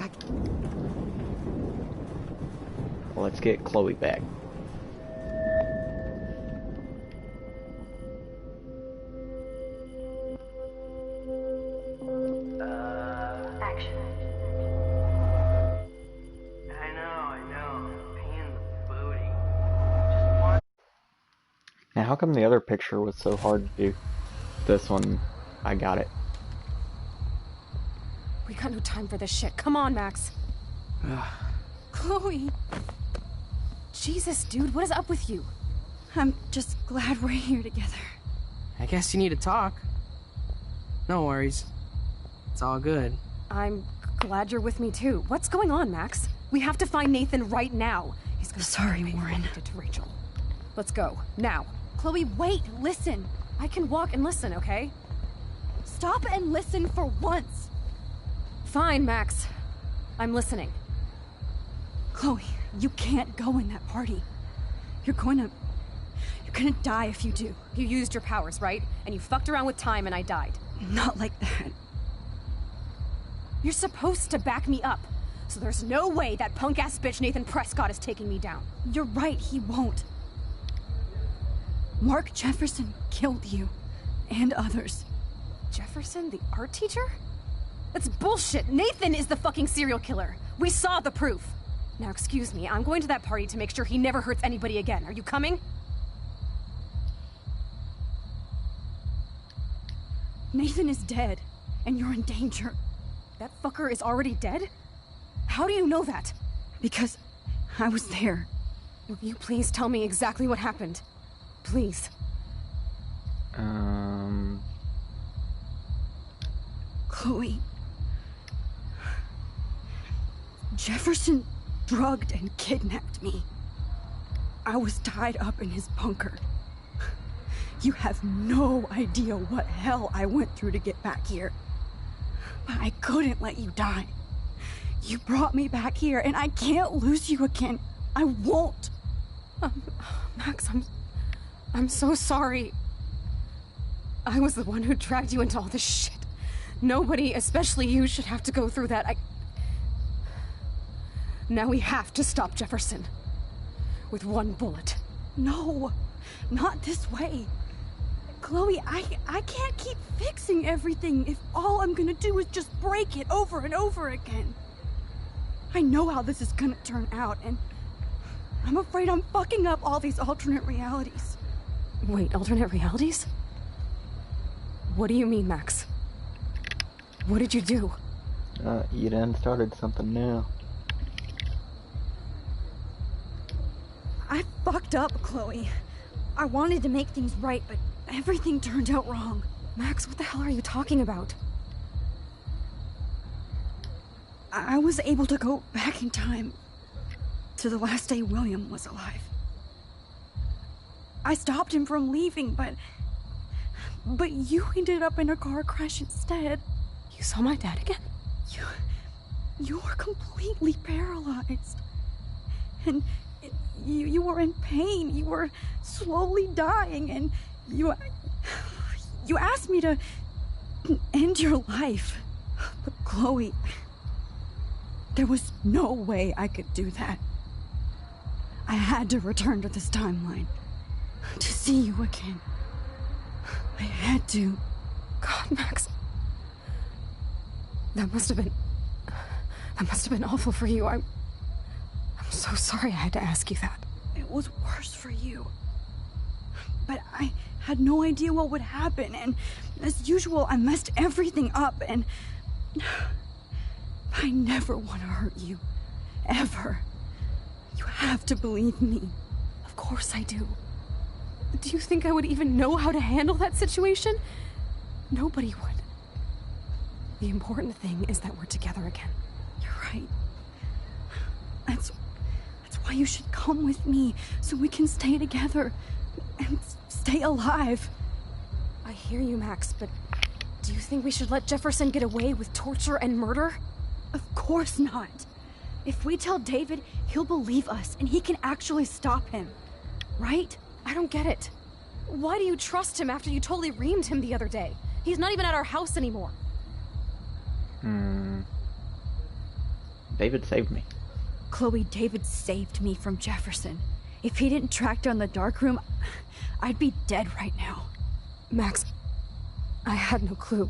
Well, let's get Chloe back. Action. I know. Pain in the booty. Just one. Now, how come the other picture was so hard to do? This one, I got it. We got no time for this shit. Come on, Max. Chloe. Jesus, dude, what is up with you? I'm just glad we're here together. I guess you need to talk. No worries. It's all good. I'm glad you're with me too. What's going on, Max? We have to find Nathan right now. He's gonna Sorry, Warren. Did to Rachel. Let's go now. Chloe, wait. Listen. I can walk and listen, okay? Stop and listen for once. Fine, Max. I'm listening. Chloe, you can't go in that party. You're gonna die if you do. You used your powers, right? And you fucked around with time and I died. Not like that. You're supposed to back me up. So there's no way that punk-ass bitch Nathan Prescott is taking me down. You're right, he won't. Mark Jefferson killed you. And others. Jefferson, the art teacher? That's bullshit. Nathan is the fucking serial killer. We saw the proof. Now, excuse me, I'm going to that party to make sure he never hurts anybody again. Are you coming? Nathan is dead, and you're in danger. That fucker is already dead? How do you know that? Because I was there. Will you please tell me exactly what happened? Please. Chloe. Jefferson drugged and kidnapped me. I was tied up in his bunker. You have no idea what hell I went through to get back here. But I couldn't let you die. You brought me back here, and I can't lose you again. I won't. Max, I'm so sorry. I was the one who dragged you into all this shit. Nobody, especially you, should have to go through that. Now we have to stop Jefferson. With one bullet. No, not this way. Chloe, I can't keep fixing everything if all I'm gonna do is just break it over and over again. I know how this is gonna turn out, and I'm afraid I'm fucking up all these alternate realities. Wait, alternate realities? What do you mean, Max? What did you do? You done started something new. I fucked up, Chloe. I wanted to make things right, but everything turned out wrong. Max, what the hell are you talking about? I was able to go back in time to the last day William was alive. I stopped him from leaving, but you ended up in a car crash instead. You saw my dad again? You were completely paralyzed. And you were in pain. You were slowly dying, and you asked me to end your life. But Chloe, there was no way I could do that. I had to return to this timeline to see you again. I had to. God, Max. That must have been awful for you. I'm so sorry I had to ask you that. It was worse for you. But I had no idea what would happen, and as usual, I messed everything up, and I never want to hurt you. Ever. You have to believe me. Of course I do. Do you think I would even know how to handle that situation? Nobody would. The important thing is that we're together again. You're right. That's why you should come with me, so we can stay together and stay alive. I hear you, Max, but do you think we should let Jefferson get away with torture and murder? Of course not. If we tell David, he'll believe us, and he can actually stop him. Right? I don't get it. Why do you trust him after you totally reamed him the other day? He's not even at our house anymore. David saved me. Chloe, David saved me from Jefferson. If he didn't track down the dark room, I'd be dead right now. Max, I had no clue.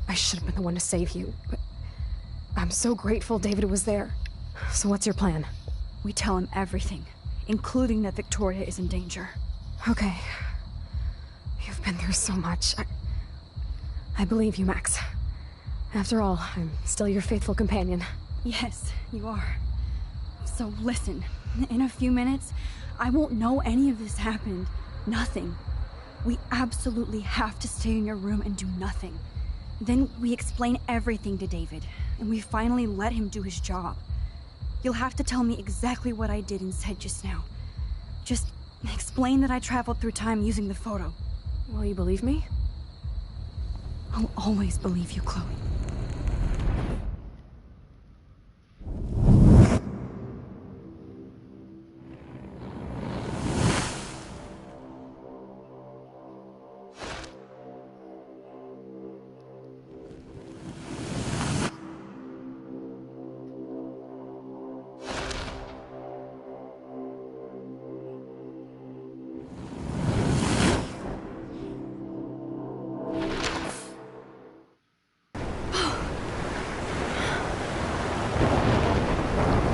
I should have been the one to save you, but I'm so grateful David was there. So what's your plan? We tell him everything, including that Victoria is in danger. Okay. You've been through so much. I believe you, Max. After all, I'm still your faithful companion. Yes, you are. So listen, in a few minutes, I won't know any of this happened. Nothing. We absolutely have to stay in your room and do nothing. Then we explain everything to David, and we finally let him do his job. You'll have to tell me exactly what I did and said just now. Just explain that I traveled through time using the photo. Will you believe me? I'll always believe you, Chloe.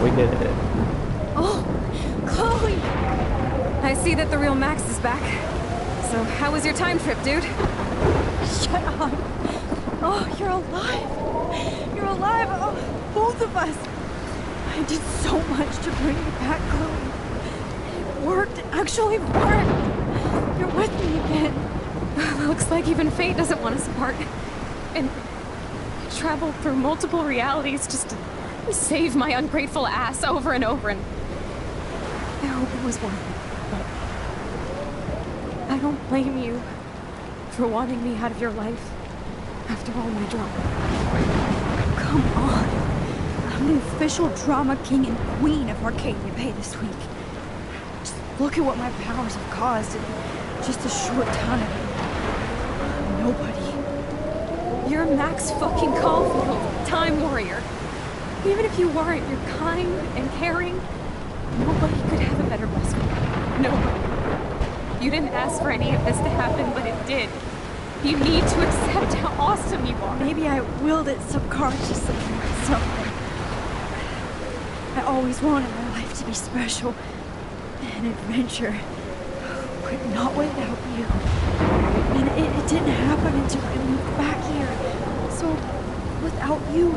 We did it. Oh, Chloe! I see that the real Max is back. So how was your time trip, dude? Shut up. Oh, you're alive. You're alive. Oh, both of us. I did so much to bring you back, Chloe. It worked. It actually worked. You're with me again. Looks like even fate doesn't want us apart. And I traveled through multiple realities just to save my ungrateful ass over and over, and I hope it was worth it. But I don't blame you for wanting me out of your life after all my drama. Come on. I'm the official drama king and queen of Arcadia Bay this week. Just Look at what my powers have caused in just a short time. Nobody. You're Max fucking Caulfield, Time Warrior. Even if you weren't, you're kind and caring. Nobody could have a better best friend. Nobody. You didn't ask for any of this to happen, but it did. You need to accept how awesome you are. Maybe I willed it subconsciously to myself. I always wanted my life to be special. An adventure. But not without you. And it didn't happen until I moved back here. So, without you,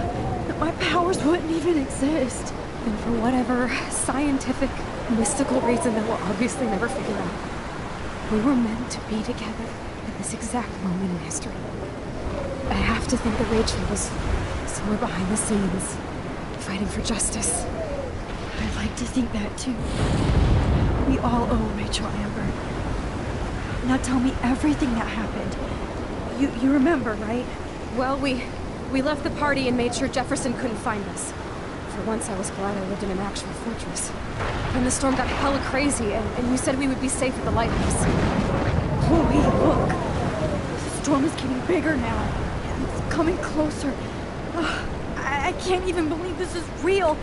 my powers wouldn't even exist. And for whatever scientific, mystical reason that we'll obviously never figure out, we were meant to be together at this exact moment in history. I have to think that Rachel was somewhere behind the scenes, fighting for justice. I'd like to think that too. We all owe Rachel Amber. Now tell me everything that happened. You remember, right? Well, we left the party and made sure Jefferson couldn't find us. For once, I was glad I lived in an actual fortress. Then the storm got hella crazy, and you said we would be safe at the lighthouse. Chloe, look! The storm is getting bigger now. It's coming closer. I can't even believe this is real.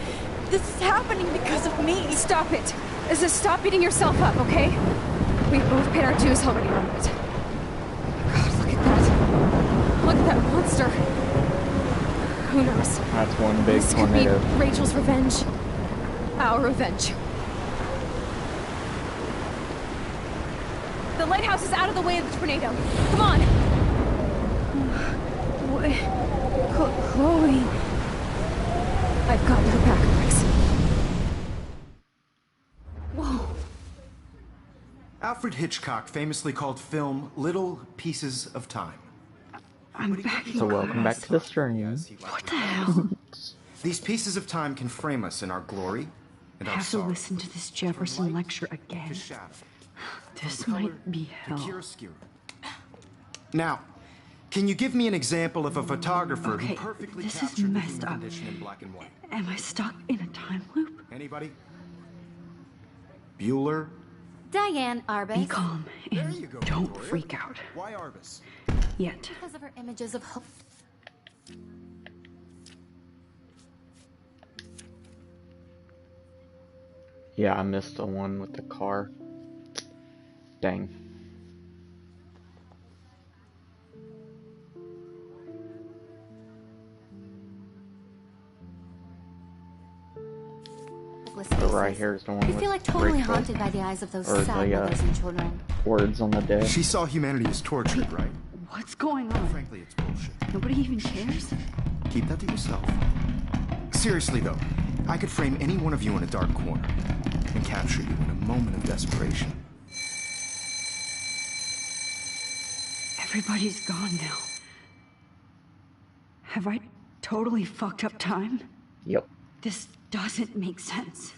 This is happening because of me. Stop it! Stop beating yourself up, okay? We've both paid our dues already on it. God, look at that. Look at that monster. Who knows? That's one big tornado. This could be Rachel's revenge. Our revenge. The lighthouse is out of the way of the tornado. Come on! Chloe... I've got your back, Max. Whoa. Alfred Hitchcock famously called film little pieces of time. I'm back. So welcome back to the stream. What the hell? These pieces of time can frame us in our glory and I our have to sorrow. listen to this Jefferson lecture again. This might be hell. Now, can you give me an example of a photographer who Okay, perfectly this is captured the messed human up. condition in black and white? Am I stuck in a time loop? Anybody? Bueller? Diane Arbus. Be calm and don't freak out. Why Arbus? Yet. Because of her images of hope. Yeah, I missed the one with the car. Dang. But right here is the one You with feel like totally Rachel. haunted by the eyes of those Or sad the, mothers and children. words on the desk. She saw humanity as tortured, right? What's going on? Frankly, it's bullshit. Nobody even cares? Keep that to yourself. Seriously, though, I could frame any one of you in a dark corner and capture you in a moment of desperation. Everybody's gone now. Have I totally fucked up time? Yep. This doesn't make sense.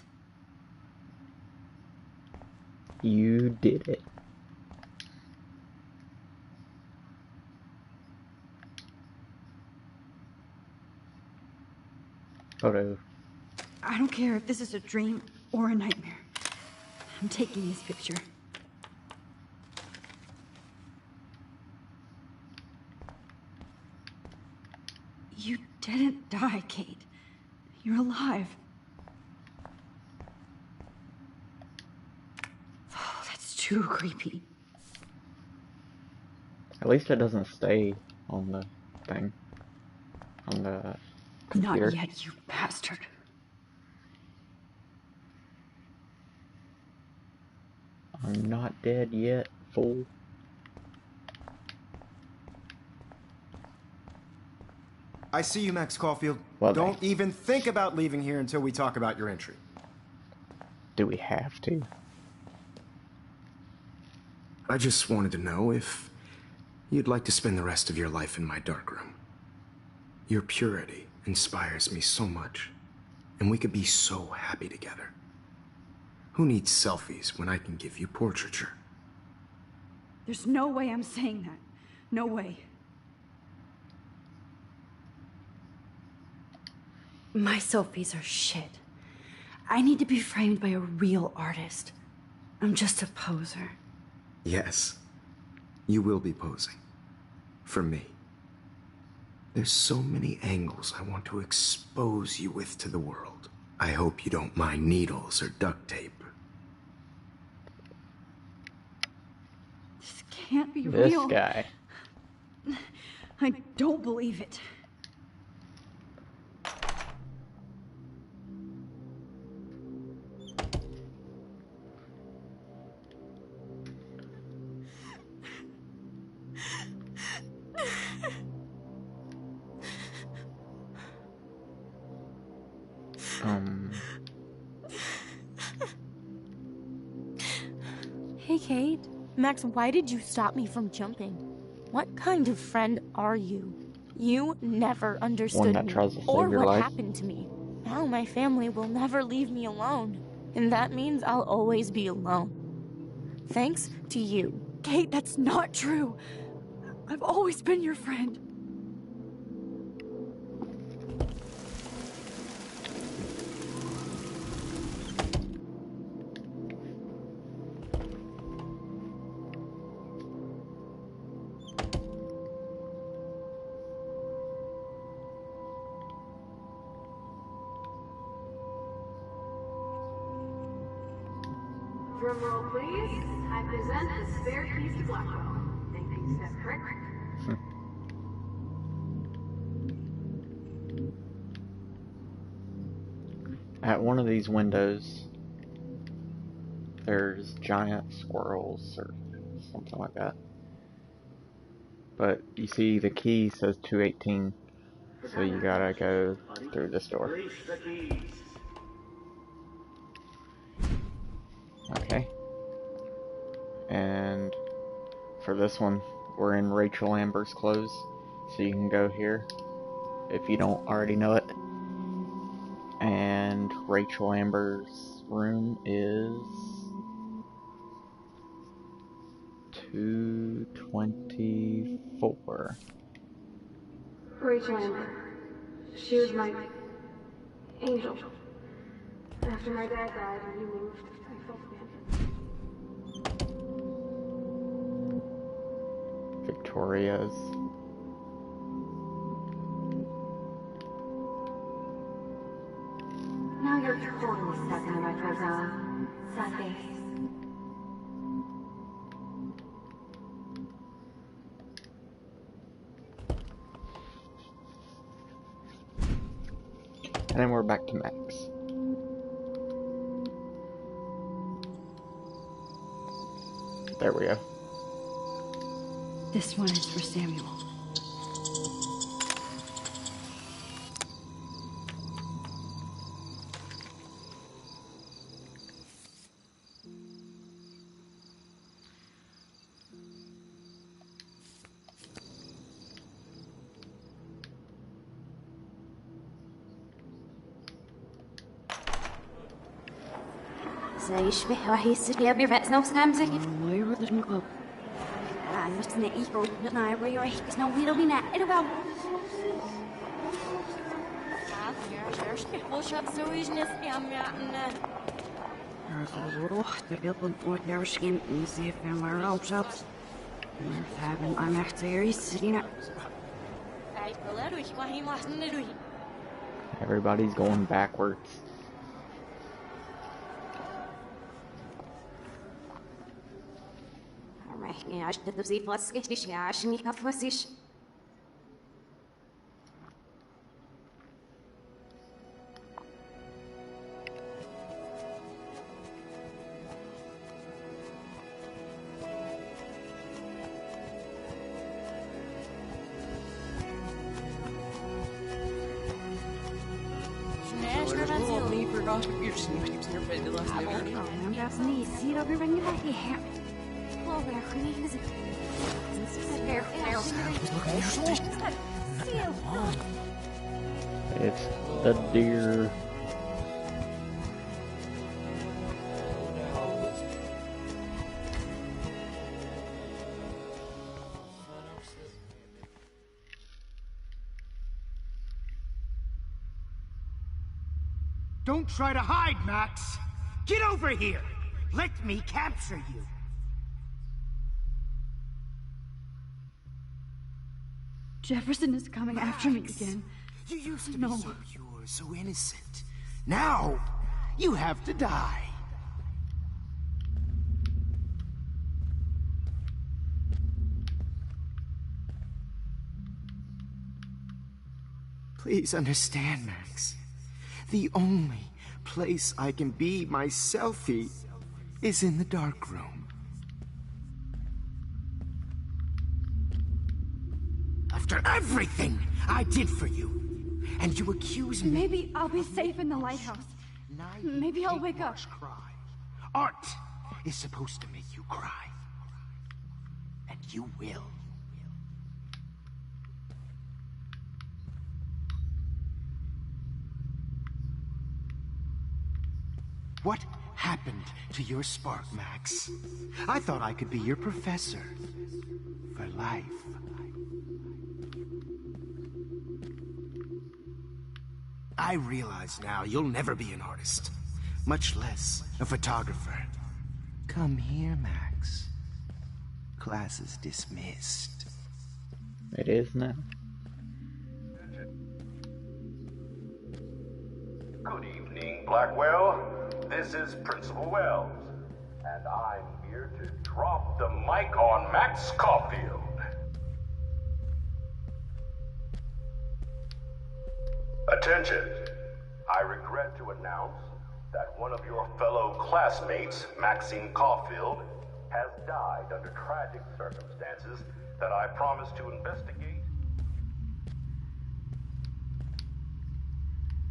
You did it. Photo. I don't care if this is a dream or a nightmare. I'm taking this picture. You didn't die, Kate. You're alive. Oh, that's too creepy. At least it doesn't stay on the thing. On the computer. Not yet, you bastard. I'm not dead yet, fool. I see you, Max Caulfield. Well, don't even think about leaving here until we talk about your entry. Do we have to? I just wanted to know if you'd like to spend the rest of your life in my darkroom. Your purity inspires me so much, and we could be so happy together. Who needs selfies when I can give you portraiture? There's no way I'm saying that. No way. My selfies are shit. I need to be framed by a real artist. I'm just a poser. Yes, you will be posing. For me. There's so many angles I want to expose you with to the world. I hope you don't mind needles or duct tape. This can't be This real. guy. I don't believe it. Hey, Kate. Max, why did you stop me from jumping? What kind of friend are you? You never understood One that me tries to save or your what life. happened to me. Now my family will never leave me alone. And that means I'll always be alone. Thanks to you. Kate, that's not true. I've always been your friend. Drum roll, please. I present the spare piece to Blackwell. Thank you, Steph Crick. At one of these windows, there's giant squirrels or something like that. But you see the key says 218, so you gotta go through this door. Okay. And for this one, we're in Rachel Amber's clothes, so you can go here if you don't already know it. And Rachel Amber's room is 224. Rachel Amber. She was my angel. After my dad died and you moved, I felt abandoned. Victoria's. Now you're totally stuck in the retro zone. Sad face. And then we're back to Max. There we go. This one is for Samuel. زي يشبه وهي السرية بيرفع نفس نمزك Where did you go? I'm just in the eco, not now, where you're right, no, we'll be not, it'll go. Their skin and see if anywhere else up. I'm actually sitting up. Everybody's going backwards. Ja, ich hätte sie was richtig, ja, ich nicht auf was ich. It's the deer. Don't try to hide, Max! Get over here! Let me capture you. Jefferson is coming after me again. You used to be so pure, so innocent. Now, you have to die. Please understand, Max. The only place I can be myselfy is in the dark room. After everything I did for you, and you accuse me... Maybe I'll be safe in the lighthouse. Maybe I'll wake up. Cry. Art is supposed to make you cry. And you will. What happened to your spark, Max? I thought I could be your professor. For life. I realize now you'll never be an artist. Much less a photographer. Come here, Max. Class is dismissed. It is now. Good evening, Blackwell. This is Principal Wells, and I'm here to drop the mic on Max Caulfield. Attention! I regret to announce that one of your fellow classmates, Maxine Caulfield, has died under tragic circumstances that I promised to investigate.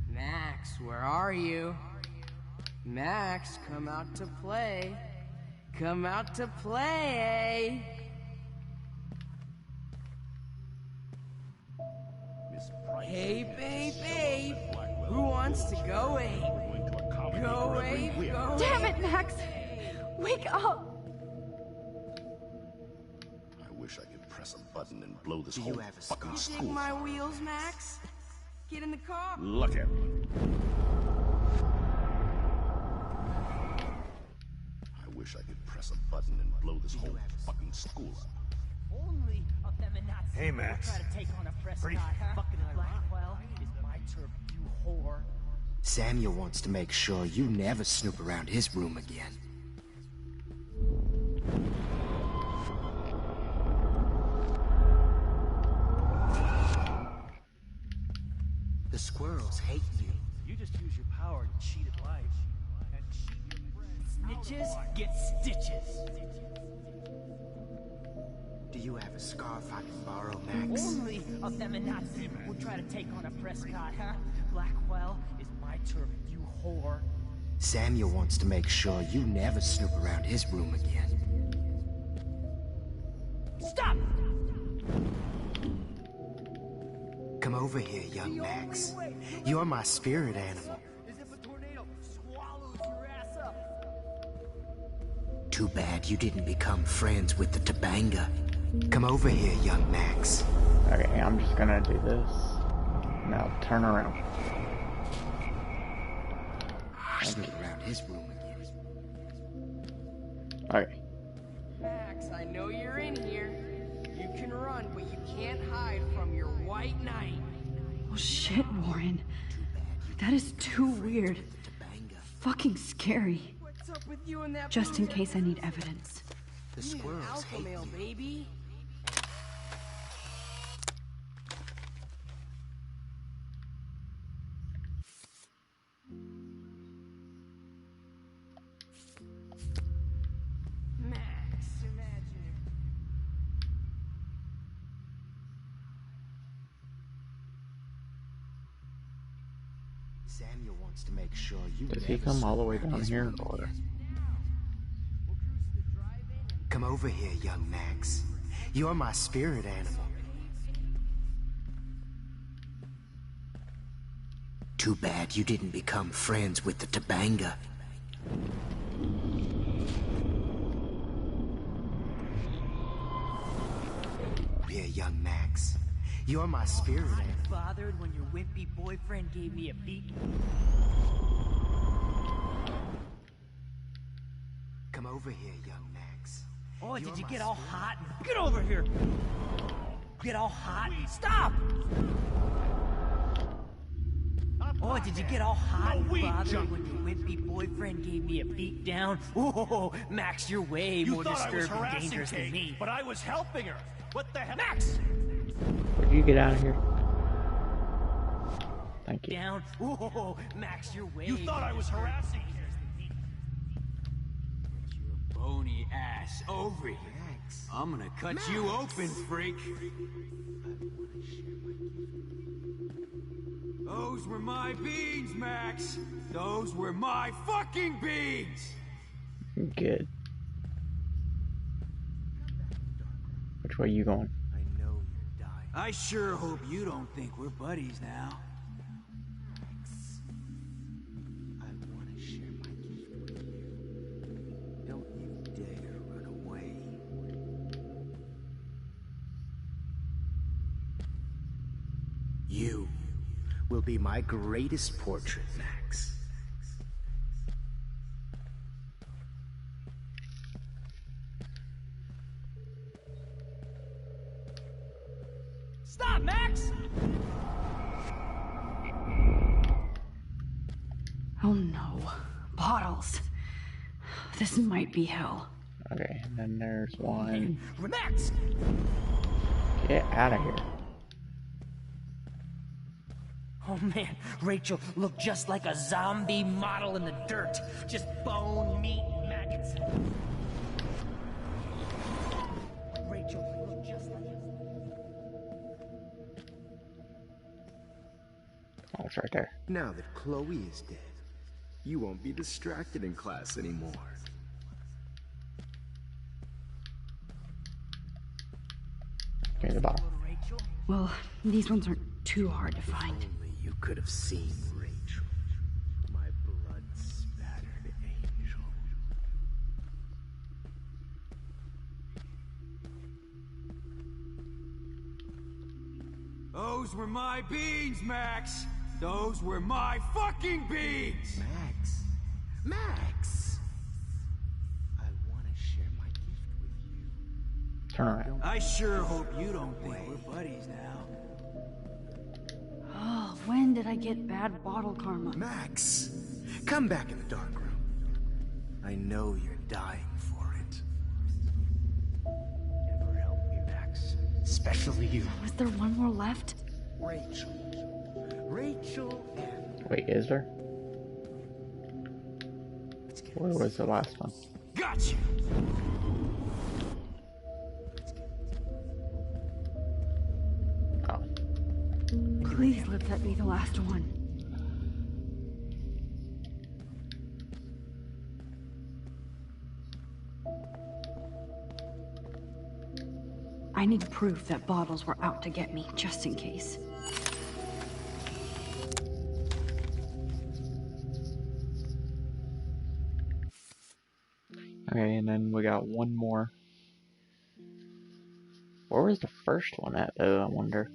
Max, where are you? Max, come out to play. Come out to play. Hey, babe. Who wants to go ape? Go ape, go ape. Damn it, Max! Wake up! I wish I could press a button and blow this whole fucking Dig school. my wheels, Max. Get in the car. Look at me. I wish I could press a button and blow this whole fucking school up. Only of them and not Hey, Max. try to take on a Prescott, fucking Blackwell is my turf, you whore. Samuel wants to make sure you never snoop around his room again. The squirrels hate you. You just use your power to cheat at life. And cheat your friends. Snitches get stitches. Do you have a scarf I can borrow, Max? Only of them and not will try to take on a Prescott, huh? Blackwell is my turf, you whore. Samuel wants to make sure you never snoop around his room again. Stop! Come over here, young Max. You're my spirit animal. As if a tornado swallows your ass up. Too bad you didn't become friends with the Tobanga. Come over here, young Max. Okay, I'm just gonna do this. Now turn around. Snoop around his room again. Okay. Max, I know you're in here. You can run, but you can't hide from your white knight. Oh shit, Warren. That is too weird. Fucking scary. What's up with you and that Just in case I need evidence. The squirrels alpha hate male, you. baby. Max, imagine. Samuel wants to make sure you Does he never come all the way snoop around down his here, room or? again. Come over here, young Max. You're my spirit animal. Too bad you didn't become friends with the Tobanga. Here, young Max. You're my spirit animal. Bothered when your wimpy boyfriend gave me a beat. Come over here, young Max. Oh, You're did you my get all sport. hot? Get over here! Get all hot? Stop! Oh, did you get all hot and bothered when your wimpy boyfriend gave me a beat down? Oh, Max, you're way more disturbed and dangerous than me. But I was helping her. What the hell? Max! Would you get out of here? Thank you. Down? Oh, Max, you're way You thought I was harassing you. Bony ass over here. I'm gonna cut you open, freak. Those were my beans, Max. Those were my fucking beans. Good. Which way you going? I know you're dying. I sure hope you don't think we're buddies now. I want to share my gift with you. Don't you dare run away. You will be my greatest portrait, Max. Stop, Max! Oh no. Bottles. This might be hell. Okay, and then there's one. Max! Get out of here. Oh man, Rachel looked just like a zombie model in the dirt. Just bone, meat, and maggots. Rachel looked just like Oh, it's right there. Now that Chloe is dead, you won't be distracted in class anymore. Give me the bottle. Well, these ones aren't too hard to find. Only you could have seen Rachel, my blood-spattered angel. Those were my beans, Max. Those were my fucking beans. Max? Max! I want to share my gift with you. Turn around. I sure hope you don't think we're buddies now. Oh, when did I get bad bottle karma? Max! Come back in the dark room. I know you're dying for it. Never help me, Max. Especially you. Was there one more left? Rachel. Rachel and... Wait, is there? Where was the last one? Gotcha! Oh. Please let that be the last one. I need proof that bottles were out to get me, just in case. Okay, and then we got one more. Where was the first one at, though, I wonder?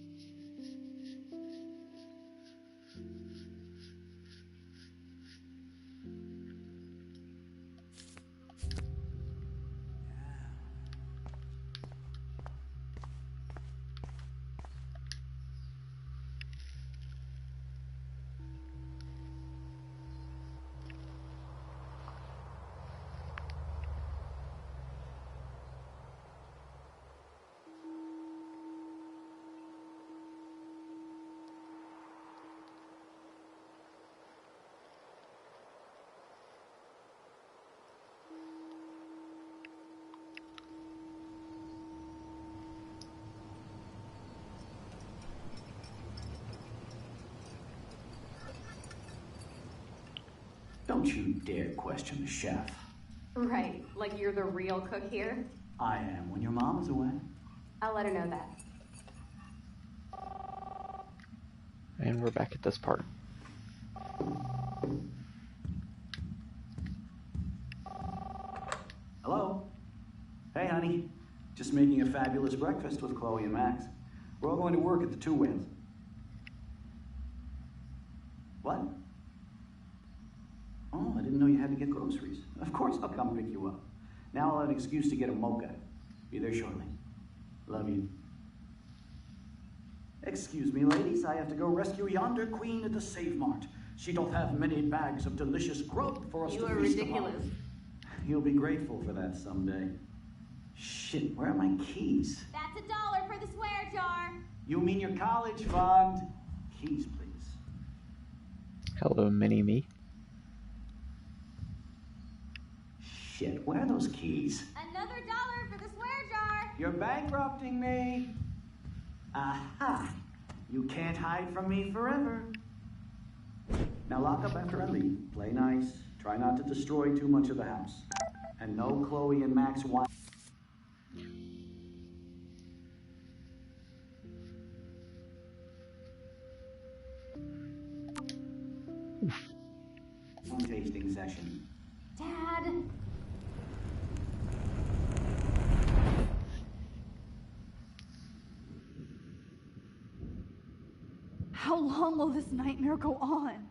Don't you dare question the chef. Right, like you're the real cook here? I am when your mom is away. I'll let her know that. And we're back at this part. Hello? Hey, honey. Just making a fabulous breakfast with Chloe and Max. We're all going to work at the Two Whales. What? Oh, I didn't know you had to get groceries. Of course I'll come pick you up. Now I'll have an excuse to get a mocha. Be there shortly. Love you. Excuse me, ladies. I have to go rescue yonder queen at the Save Mart. She doth have many bags of delicious grub for us to feast upon. You are ridiculous. You'll be grateful for that someday. Shit, where are my keys? That's $1 for the swear jar. You mean your college fund? Keys, please. Hello, Mini-Me. Shit, where are those keys? Another $1 for the swear jar. You're bankrupting me. Aha! You can't hide from me forever. Now lock up after I leave. Play nice. Try not to destroy too much of the house. And no Chloe and Max want... tasting session. Dad. How long will this nightmare go on?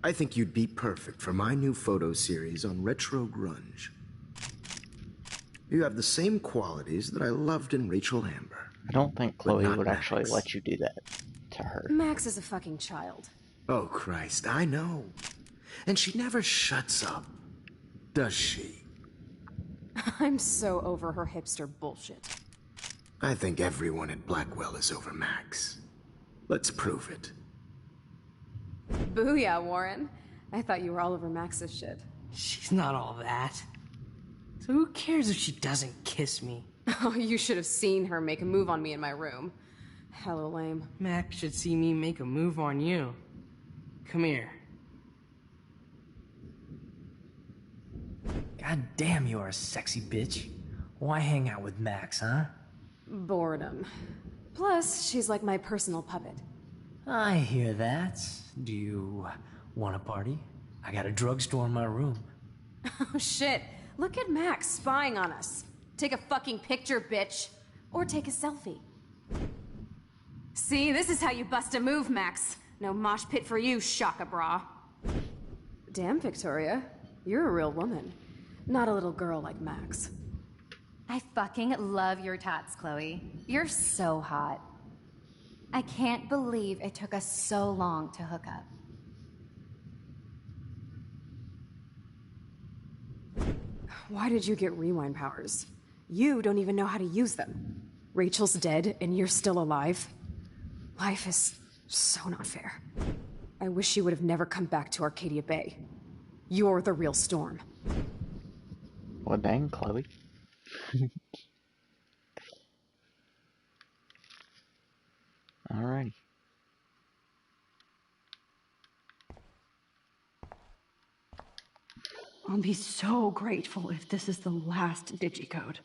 I think you'd be perfect for my new photo series on retro grunge. You have the same qualities that I loved in Rachel Amber. I don't think Chloe would Max. actually let you do that to her. Max is a fucking child. Oh, Christ, I know. And she never shuts up, does she? I'm so over her hipster bullshit. I think everyone at Blackwell is over Max. Let's prove it. Booyah, Warren. I thought you were all over Max's shit. She's not all that. So who cares if she doesn't kiss me? Oh, you should have seen her make a move on me in my room. Hella lame. Max should see me make a move on you. Come here. God damn, you are a sexy bitch. Why hang out with Max, huh? Boredom. Plus, she's like my personal puppet. I hear that. Do you want a party? I got a drugstore in my room. Oh shit. Look at Max spying on us. Take a fucking picture, bitch. Or take a selfie. See, this is how you bust a move, Max. No mosh pit for you, Shaka Bra. Damn, Victoria. You're a real woman. Not a little girl like Max. I fucking love your tats, Chloe. You're so hot. I can't believe it took us so long to hook up. Why did you get rewind powers? You don't even know how to use them. Rachel's dead and you're still alive. Life is so not fair. I wish you would have never come back to Arcadia Bay. You're the real Storm. Well, dang, Chloe. Alrighty. I'll be so grateful if this is the last digicode.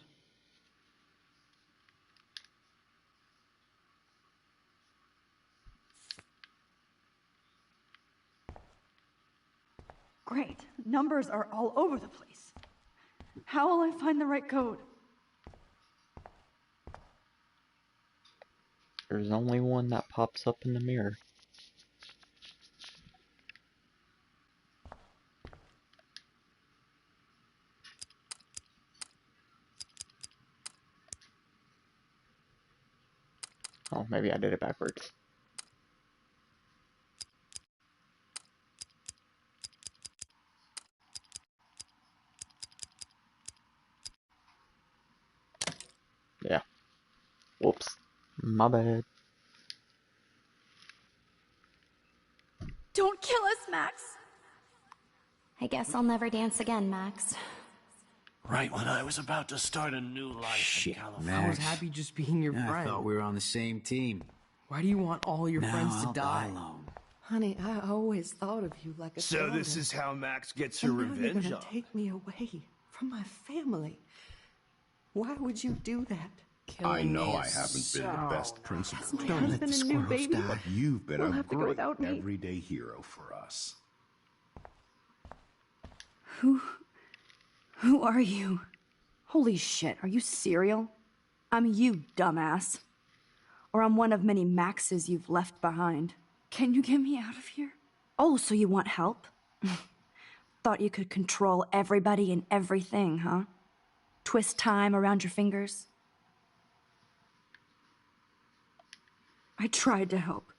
Great. Numbers are all over the place. How will I find the right code? There's only one that pops up in the mirror. Oh, maybe I did it backwards. Yeah. Whoops. My bad. Don't kill us, Max! I guess I'll never dance again, Max. Right when I was about to start a new life in California. I was happy just being your I friend. thought we were on the same team. Why do you want all your friends to I'll die? alone. Honey, I always thought of you like a So daughter. this is how Max gets her And now you're revenge gonna on take me away from my family. Why would you do that? I know I haven't been the best principal, Has my husband and new baby? but you've been We'll a have to go great without me. everyday hero for us. Who are you? Holy shit, are you serial? I'm you, dumbass. Or I'm one of many Maxes you've left behind. Can you get me out of here? Oh, so you want help? Thought you could control everybody and everything, huh? Twist time around your fingers? I tried to help.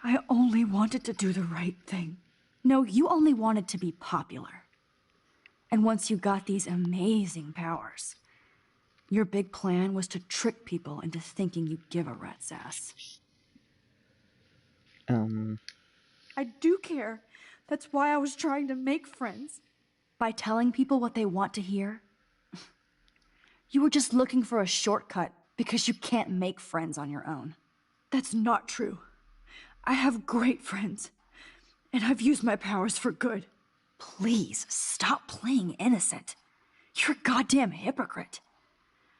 I only wanted to do the right thing. No, you only wanted to be popular. And once you got these amazing powers, your big plan was to trick people into thinking you give a rat's ass. I do care. That's why I was trying to make friends. By telling people what they want to hear? You were just looking for a shortcut because you can't make friends on your own. That's not true. I have great friends, and I've used my powers for good. Please, stop playing innocent. You're a goddamn hypocrite.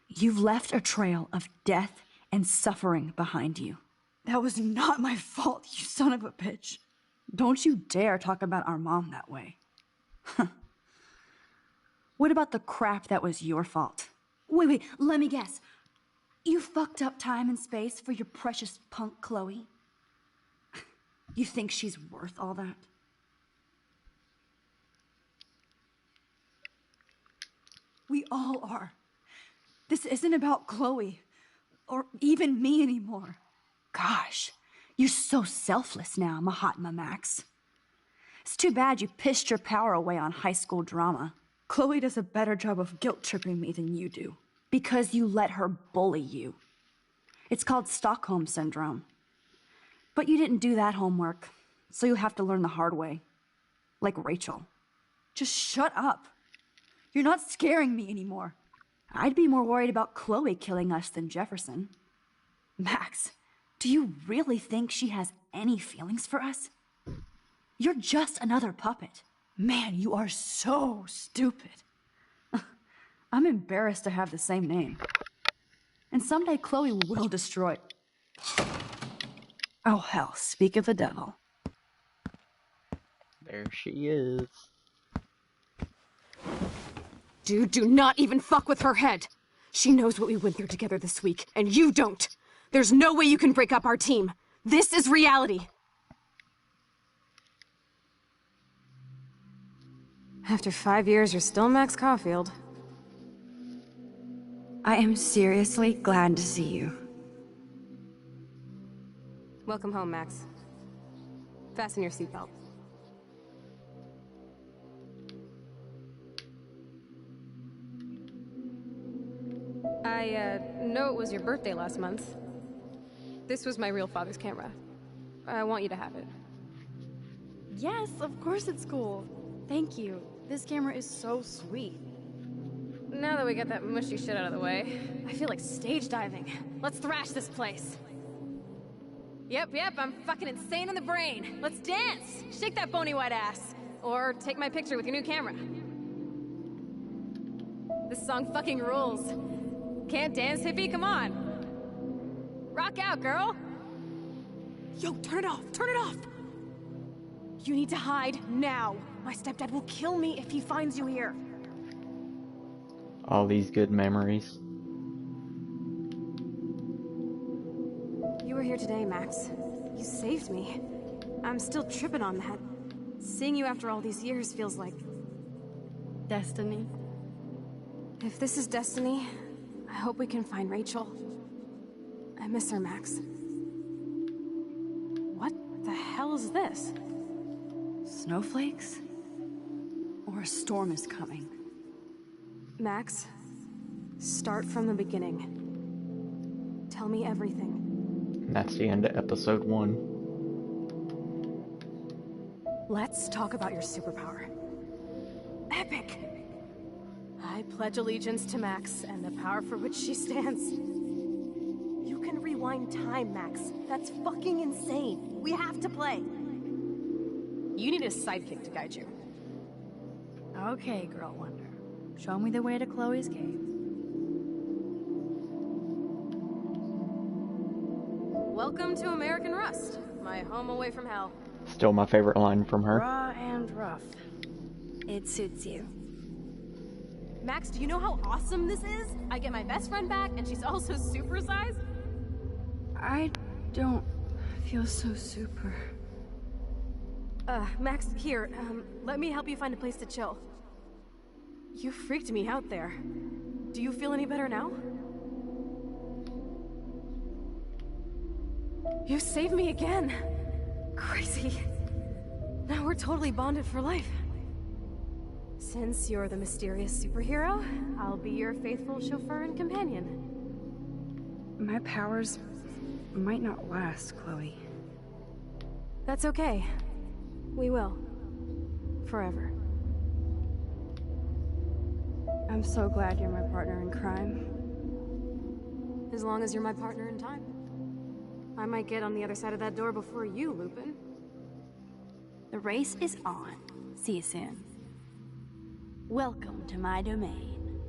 You've left a trail of death and suffering behind you. That was not my fault, you son of a bitch. Don't you dare talk about our mom that way. What about the crap that was your fault? Wait, let me guess. You fucked up time and space for your precious punk Chloe? You think she's worth all that? We all are. This isn't about Chloe, or even me anymore. Gosh, you're so selfless now, Mahatma Max. It's too bad you pissed your power away on high school drama. Chloe does a better job of guilt-tripping me than you do. Because you let her bully you. It's called Stockholm Syndrome. But you didn't do that homework, so you'll have to learn the hard way. Like Rachel. Just shut up. You're not scaring me anymore. I'd be more worried about Chloe killing us than Jefferson. Max, do you really think she has any feelings for us? You're just another puppet. Man, you are so stupid. I'm embarrassed to have the same name. And someday Chloe will destroy... Oh hell, speak of the devil. There she is. Dude, do not even fuck with her head. She knows what we went through together this week, and you don't. There's no way you can break up our team. This is reality. After 5 years, you're still Max Caulfield. I am seriously glad to see you. Welcome home, Max. Fasten your seatbelt. I know it was your birthday last month. This was my real father's camera. I want you to have it. Yes, of course it's cool. Thank you. This camera is so sweet. Now that we got that mushy shit out of the way, I feel like stage diving. Let's thrash this place. Yep, I'm fucking insane in the brain. Let's dance! Shake that bony white ass. Or take my picture with your new camera. This song fucking rules. Can't dance, hippie? Come on. Rock out, girl! Yo, turn it off! Turn it off! You need to hide now. My stepdad will kill me if he finds you here. All these good memories. You were here today, Max. You saved me. I'm still tripping on that. Seeing you after all these years feels like... destiny. If this is destiny, I hope we can find Rachel. I miss her, Max. What the hell is this? Snowflakes? Or a storm is coming? Max, start from the beginning. Tell me everything. And that's the end of episode 1. Let's talk about your superpower. Epic! I pledge allegiance to Max and the power for which she stands. You can rewind time, Max. That's fucking insane. We have to play. You need a sidekick to guide you. Okay, Girl Wonder. Show me the way to Chloe's cave. Welcome to American Rust, my home away from hell. Still my favorite line from her. Raw and rough. It suits you. Max, do you know how awesome this is? I get my best friend back, and she's also supersized. I don't feel so super. Max, here, let me help you find a place to chill. You freaked me out there. Do you feel any better now? You saved me again. Crazy. Now we're totally bonded for life. Since you're the mysterious superhero, I'll be your faithful chauffeur and companion. My powers might not last, Chloe. That's okay. We will. Forever. I'm so glad you're my partner in crime. As long as you're my partner in time. I might get on the other side of that door before you, Lupin. The race is on. See you soon. Welcome to my domain.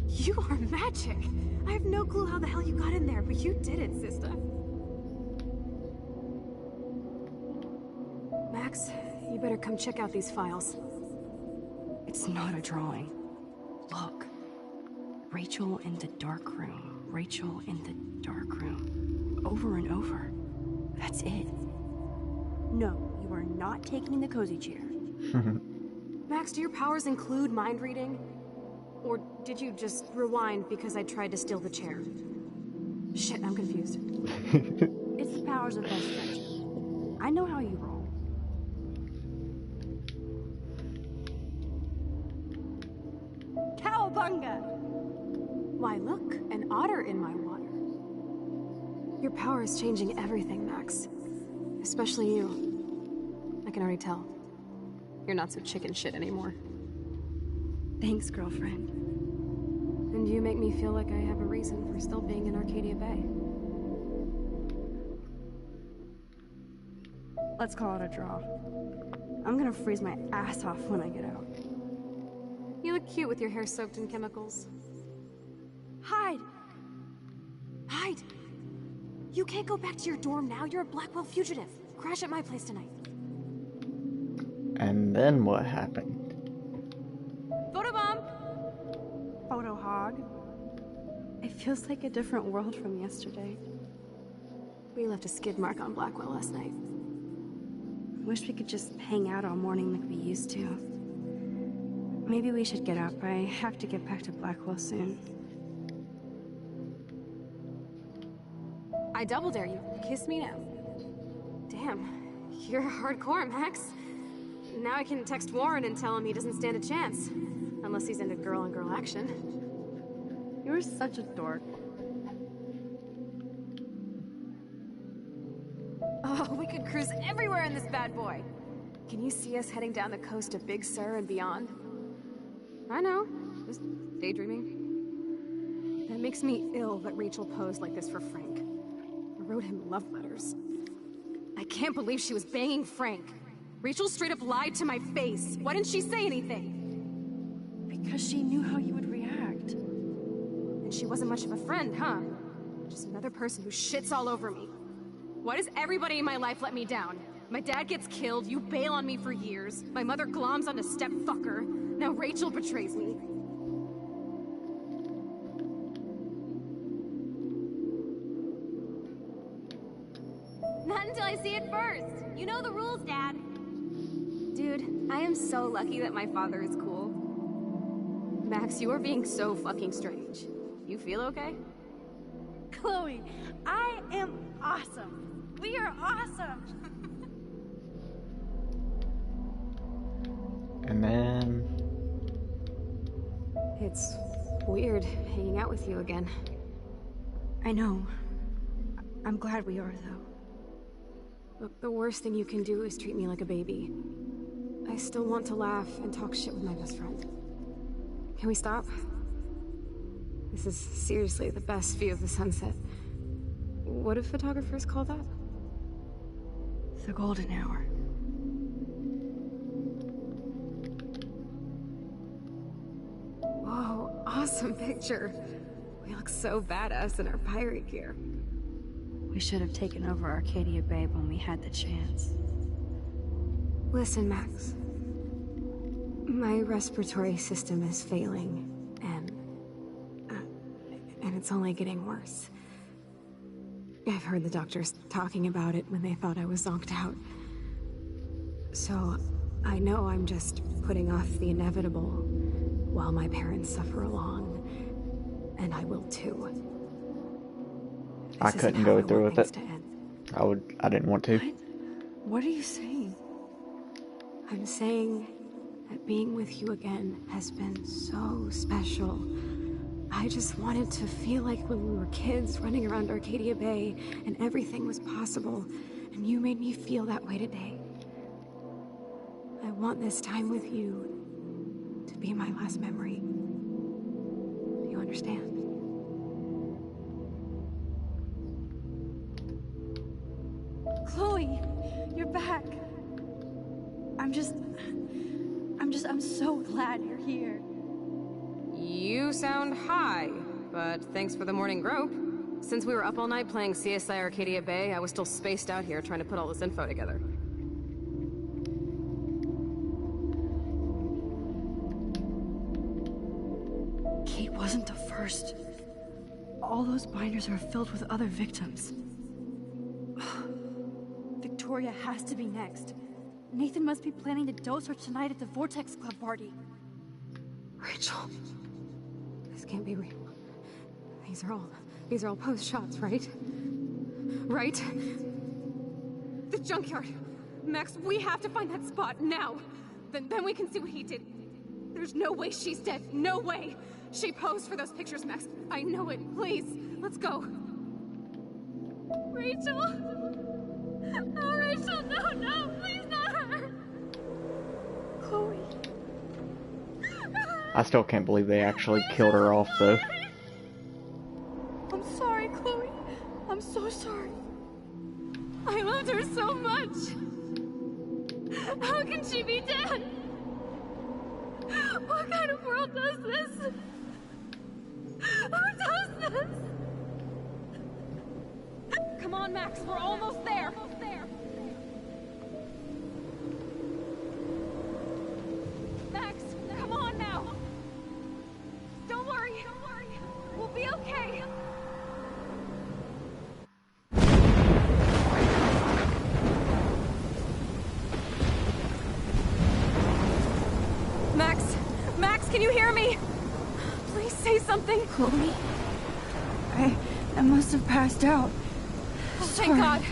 You are magic! I have no clue how the hell you got in there, but you did it, sister. Max, you better come check out these files. It's not a drawing. Look. Rachel in the dark room. Rachel in the dark room. Over and over. That's it. No, you are not taking the cozy chair. Max, do your powers include mind reading? Or did you just rewind because I tried to steal the chair? Shit, I'm confused. It's the powers of best friendship. I know how you roll. Cowabunga! Why, look, an otter in my water. Your power is changing everything, Max. Especially you. I can already tell. You're not so chicken shit anymore. Thanks, girlfriend. And you make me feel like I have a reason for still being in Arcadia Bay. Let's call it a draw. I'm gonna freeze my ass off when I get out. You look cute with your hair soaked in chemicals. Hide! Hide! You can't go back to your dorm now. You're a Blackwell fugitive. Crash at my place tonight. And then what happened? Photobomb! Photo hog. It feels like a different world from yesterday. We left a skid mark on Blackwell last night. Wish we could just hang out all morning like we used to. Maybe we should get up. I have to get back to Blackwell soon. I double dare you. Kiss me now. Damn, you're hardcore, Max. Now I can text Warren and tell him he doesn't stand a chance. Unless he's into girl-on-girl action. You're such a dork. Oh, we could cruise everywhere in this bad boy. Can you see us heading down the coast to Big Sur and beyond? I know, just daydreaming. That makes me ill that Rachel posed like this for Frank. I wrote him love letters. I can't believe she was banging Frank. Rachel straight up lied to my face. Why didn't she say anything? Because she knew how you would react. And she wasn't much of a friend, huh? Just another person who shits all over me. Why does everybody in my life let me down? My dad gets killed, you bail on me for years, my mother gloms onto step-fucker, now Rachel betrays me. Not until I see it first. You know the rules, Dad. Dude, I am so lucky that my father is cool. Max, you are being so fucking strange. You feel okay? Chloe, I am awesome. We are awesome. And then... It's weird hanging out with you again. I know. I'm glad we are, though. Look, the worst thing you can do is treat me like a baby. I still want to laugh and talk shit with my best friend. Can we stop? This is seriously the best view of the sunset. What do photographers call that? The golden hour. Whoa, awesome picture. We look so badass in our pirate gear. We should have taken over Arcadia Bay when we had the chance. Listen, Max. My respiratory system is failing, and it's only getting worse. I've heard the doctors talking about it when they thought I was zonked out. So, I know I'm just putting off the inevitable while my parents suffer along. And I will too. I couldn't go through with it. I didn't want to. What are you saying? I'm saying that being with you again has been so special. I just wanted to feel like when we were kids running around Arcadia Bay and everything was possible, and you made me feel that way today. I want this time with you to be my last memory. Do you understand? Chloe, you're back. I'm so glad you're here. You sound high, but thanks for the morning grope. Since we were up all night playing CSI Arcadia Bay, I was still spaced out here trying to put all this info together. Kate wasn't the first. All those binders are filled with other victims. Victoria has to be next. Nathan must be planning to dose her tonight at the Vortex Club party. Rachel. This can't be real. These are all post shots, right? Right? The junkyard. Max, we have to find that spot now. Then we can see what he did. There's no way she's dead. No way. She posed for those pictures, Max. I know it. Please, let's go. Rachel. Oh, Rachel, no, please not her. Chloe. I still can't believe they actually killed her off, though. I'm sorry, Chloe. I'm so sorry. I loved her so much. How can she be dead? What kind of world does this? Who does this? Come on, Max, we're almost there. Max, come on now. Don't worry. We'll be okay. Max, can you hear me? Please say something. Chloe? I must have passed out. Oh, thank God.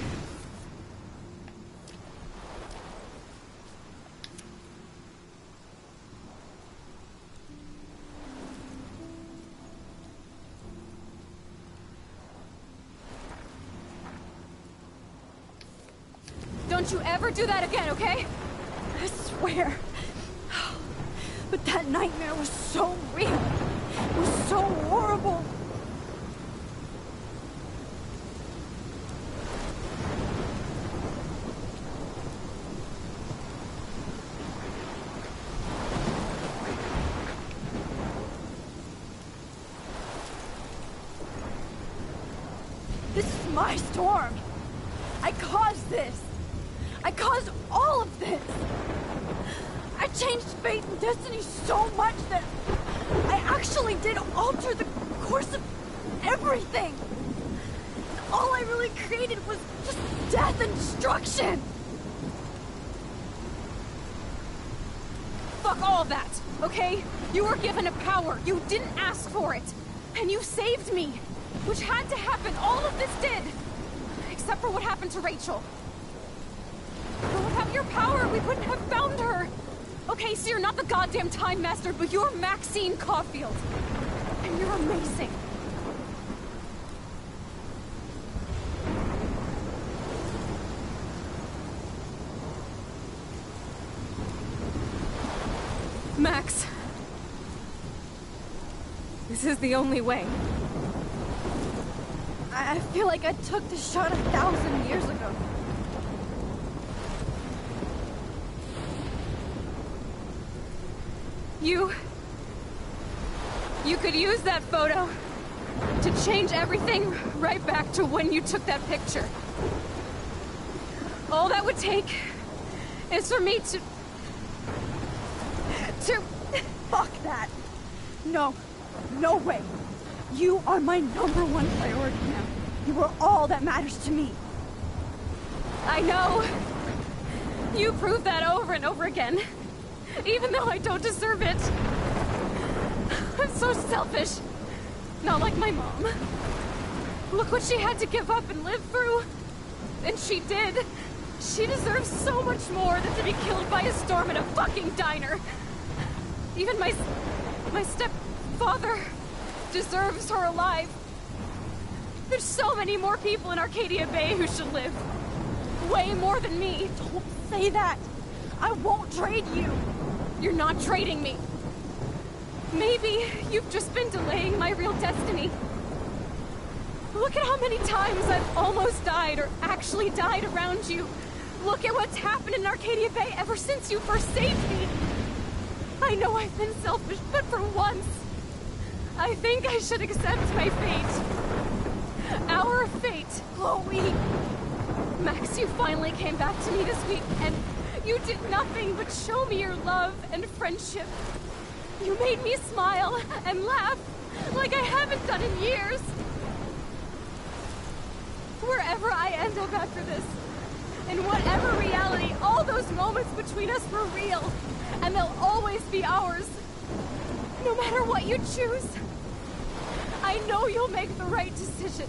Don't you ever do that again, okay? I swear. But that nightmare was so real. It was so horrible. This is my storm. I caused this. I caused all of this. I changed fate and destiny so much that I actually did alter the course of everything. All I really created was just death and destruction. Fuck all that, okay? You were given a power. You didn't ask for it. And you saved me. Which had to happen. All of this did. Except for what happened to Rachel. But without your power, we wouldn't have found her. Okay, so you're not the goddamn Time Master, but you're Maxine Caulfield. And you're amazing. Max. This is the only way. I feel like I took the shot 1,000 years ago. You could use that photo to change everything right back to when you took that picture. All that would take is for me to... Fuck that. No. No way. You are my #1 priority now. You are all that matters to me. I know. You prove that over and over again. Even though I don't deserve it. I'm so selfish. Not like my mom. Look what she had to give up and live through. And she did. She deserves so much more than to be killed by a storm in a fucking diner. Even my stepfather deserves her alive. There's so many more people in Arcadia Bay who should live. Way more than me. Don't say that. I won't trade you. You're not trading me. Maybe you've just been delaying my real destiny. Look at how many times I've almost died or actually died around you. Look at what's happened in Arcadia Bay ever since you first saved me. I know I've been selfish, but for once, I think I should accept my fate. Our fate. Chloe! Max, you finally came back to me this week, and you did nothing but show me your love and friendship. You made me smile and laugh like I haven't done in years. Wherever I end up after this, in whatever reality, all those moments between us were real, and they'll always be ours. No matter what you choose, I know you'll make the right decision.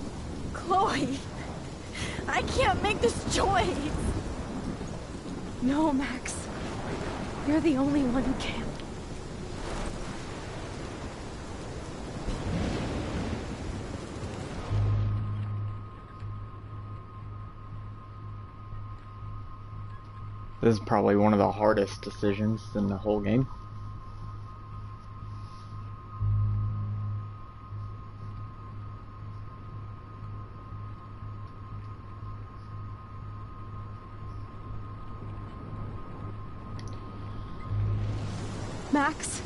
Chloe, I can't make this choice. No, Max. You're the only one who can. This is probably one of the hardest decisions in the whole game. Max,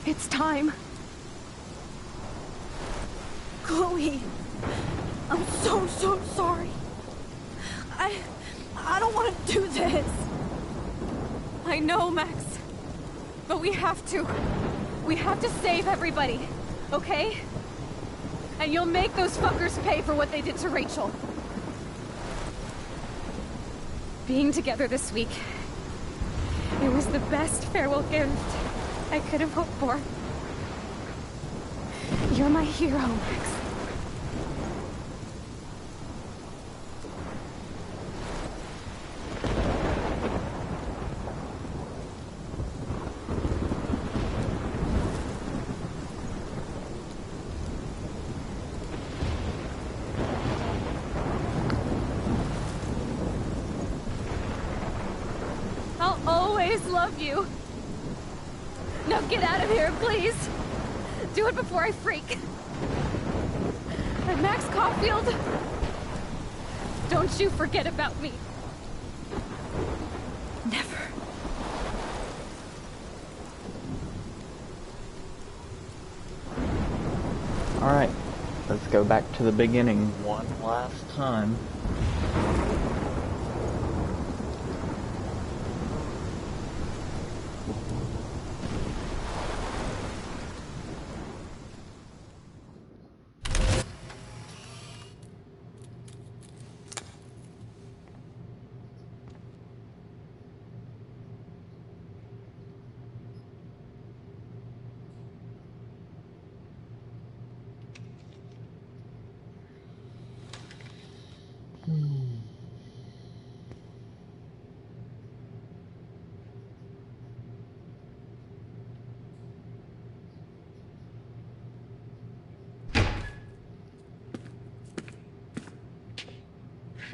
it's time. Chloe, I'm so sorry. I don't want to do this. I know, Max. But we have to. We have to save everybody, okay? And you'll make those fuckers pay for what they did to Rachel. Being together this week, it was the best farewell gift I could have hoped for. You're my hero, Max. Love you. Now get out of here, please. Do it before I freak. And Max Caulfield, don't you forget about me. Never. Alright, let's go back to the beginning one last time.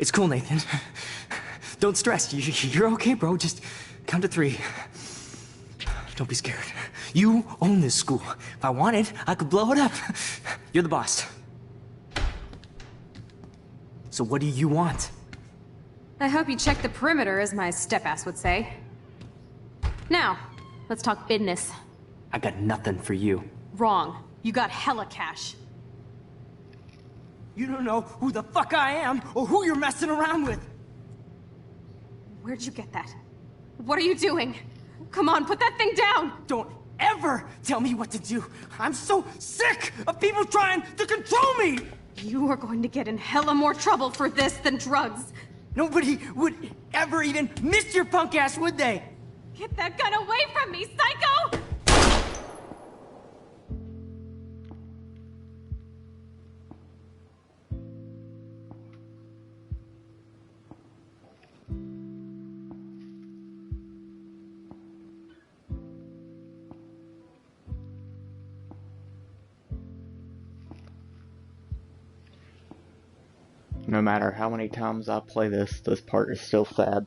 It's cool, Nathan. Don't stress. You're okay, bro. Just count to 3. Don't be scared. You own this school. If I wanted, I could blow it up. You're the boss. So what do you want? I hope you check the perimeter, as my step-ass would say. Now, let's talk business. I got nothing for you. Wrong. You got hella cash. You don't know who the fuck I am or who you're messing around with. Where'd you get that? What are you doing? Come on, put that thing down! Don't ever tell me what to do. I'm so sick of people trying to control me! You are going to get in hella more trouble for this than drugs. Nobody would ever even miss your punk ass, would they? Get that gun away from me, psycho! No matter how many times I play this part is still sad.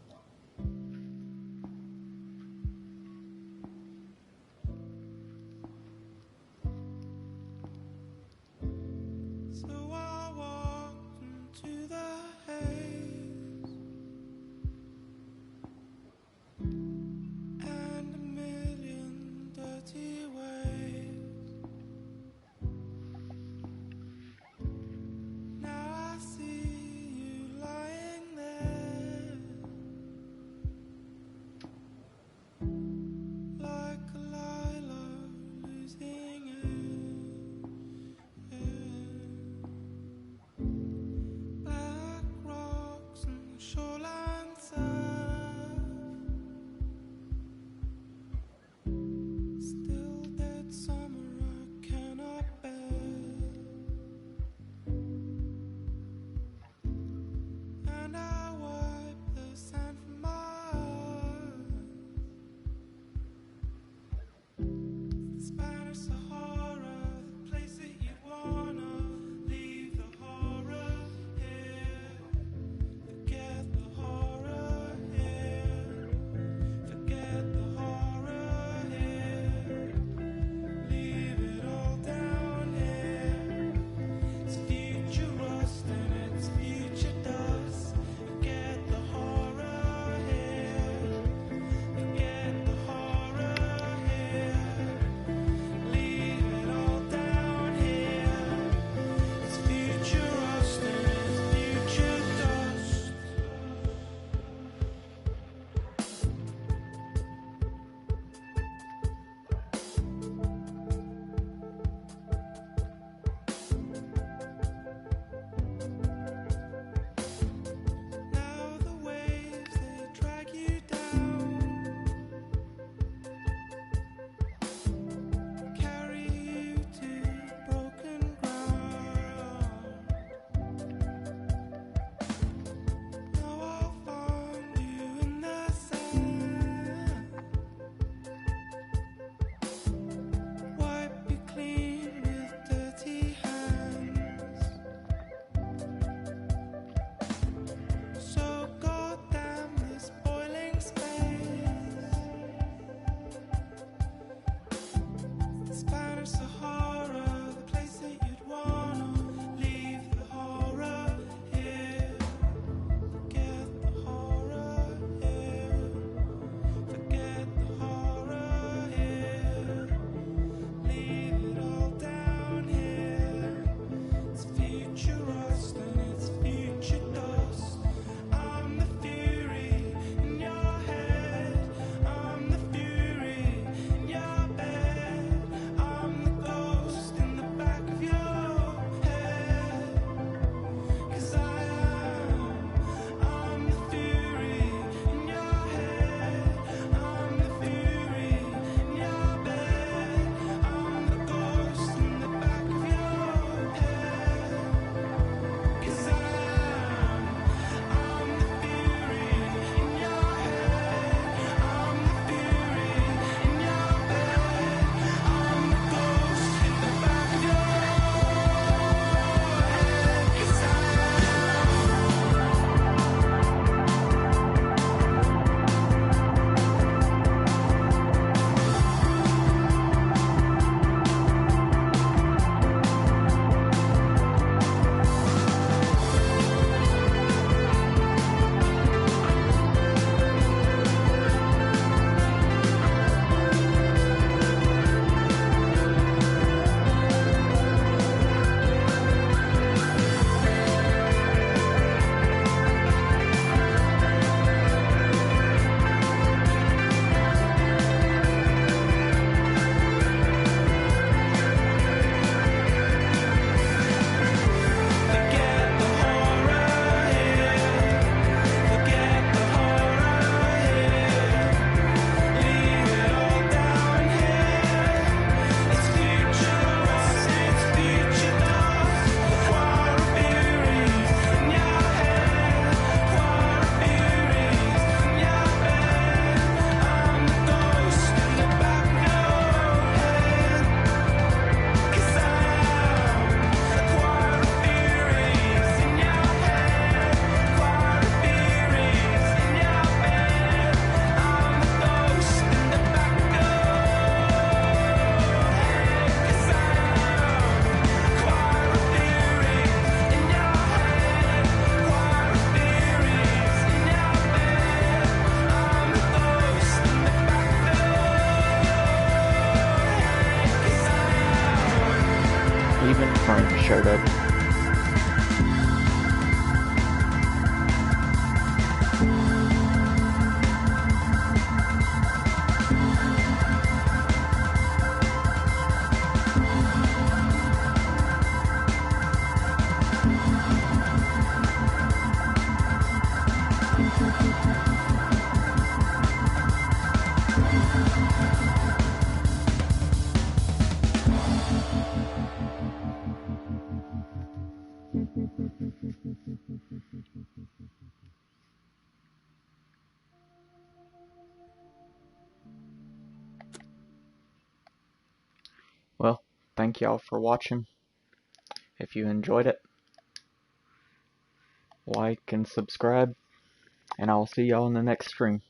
Well, thank y'all for watching. If you enjoyed it, like and subscribe, and I'll see y'all in the next stream.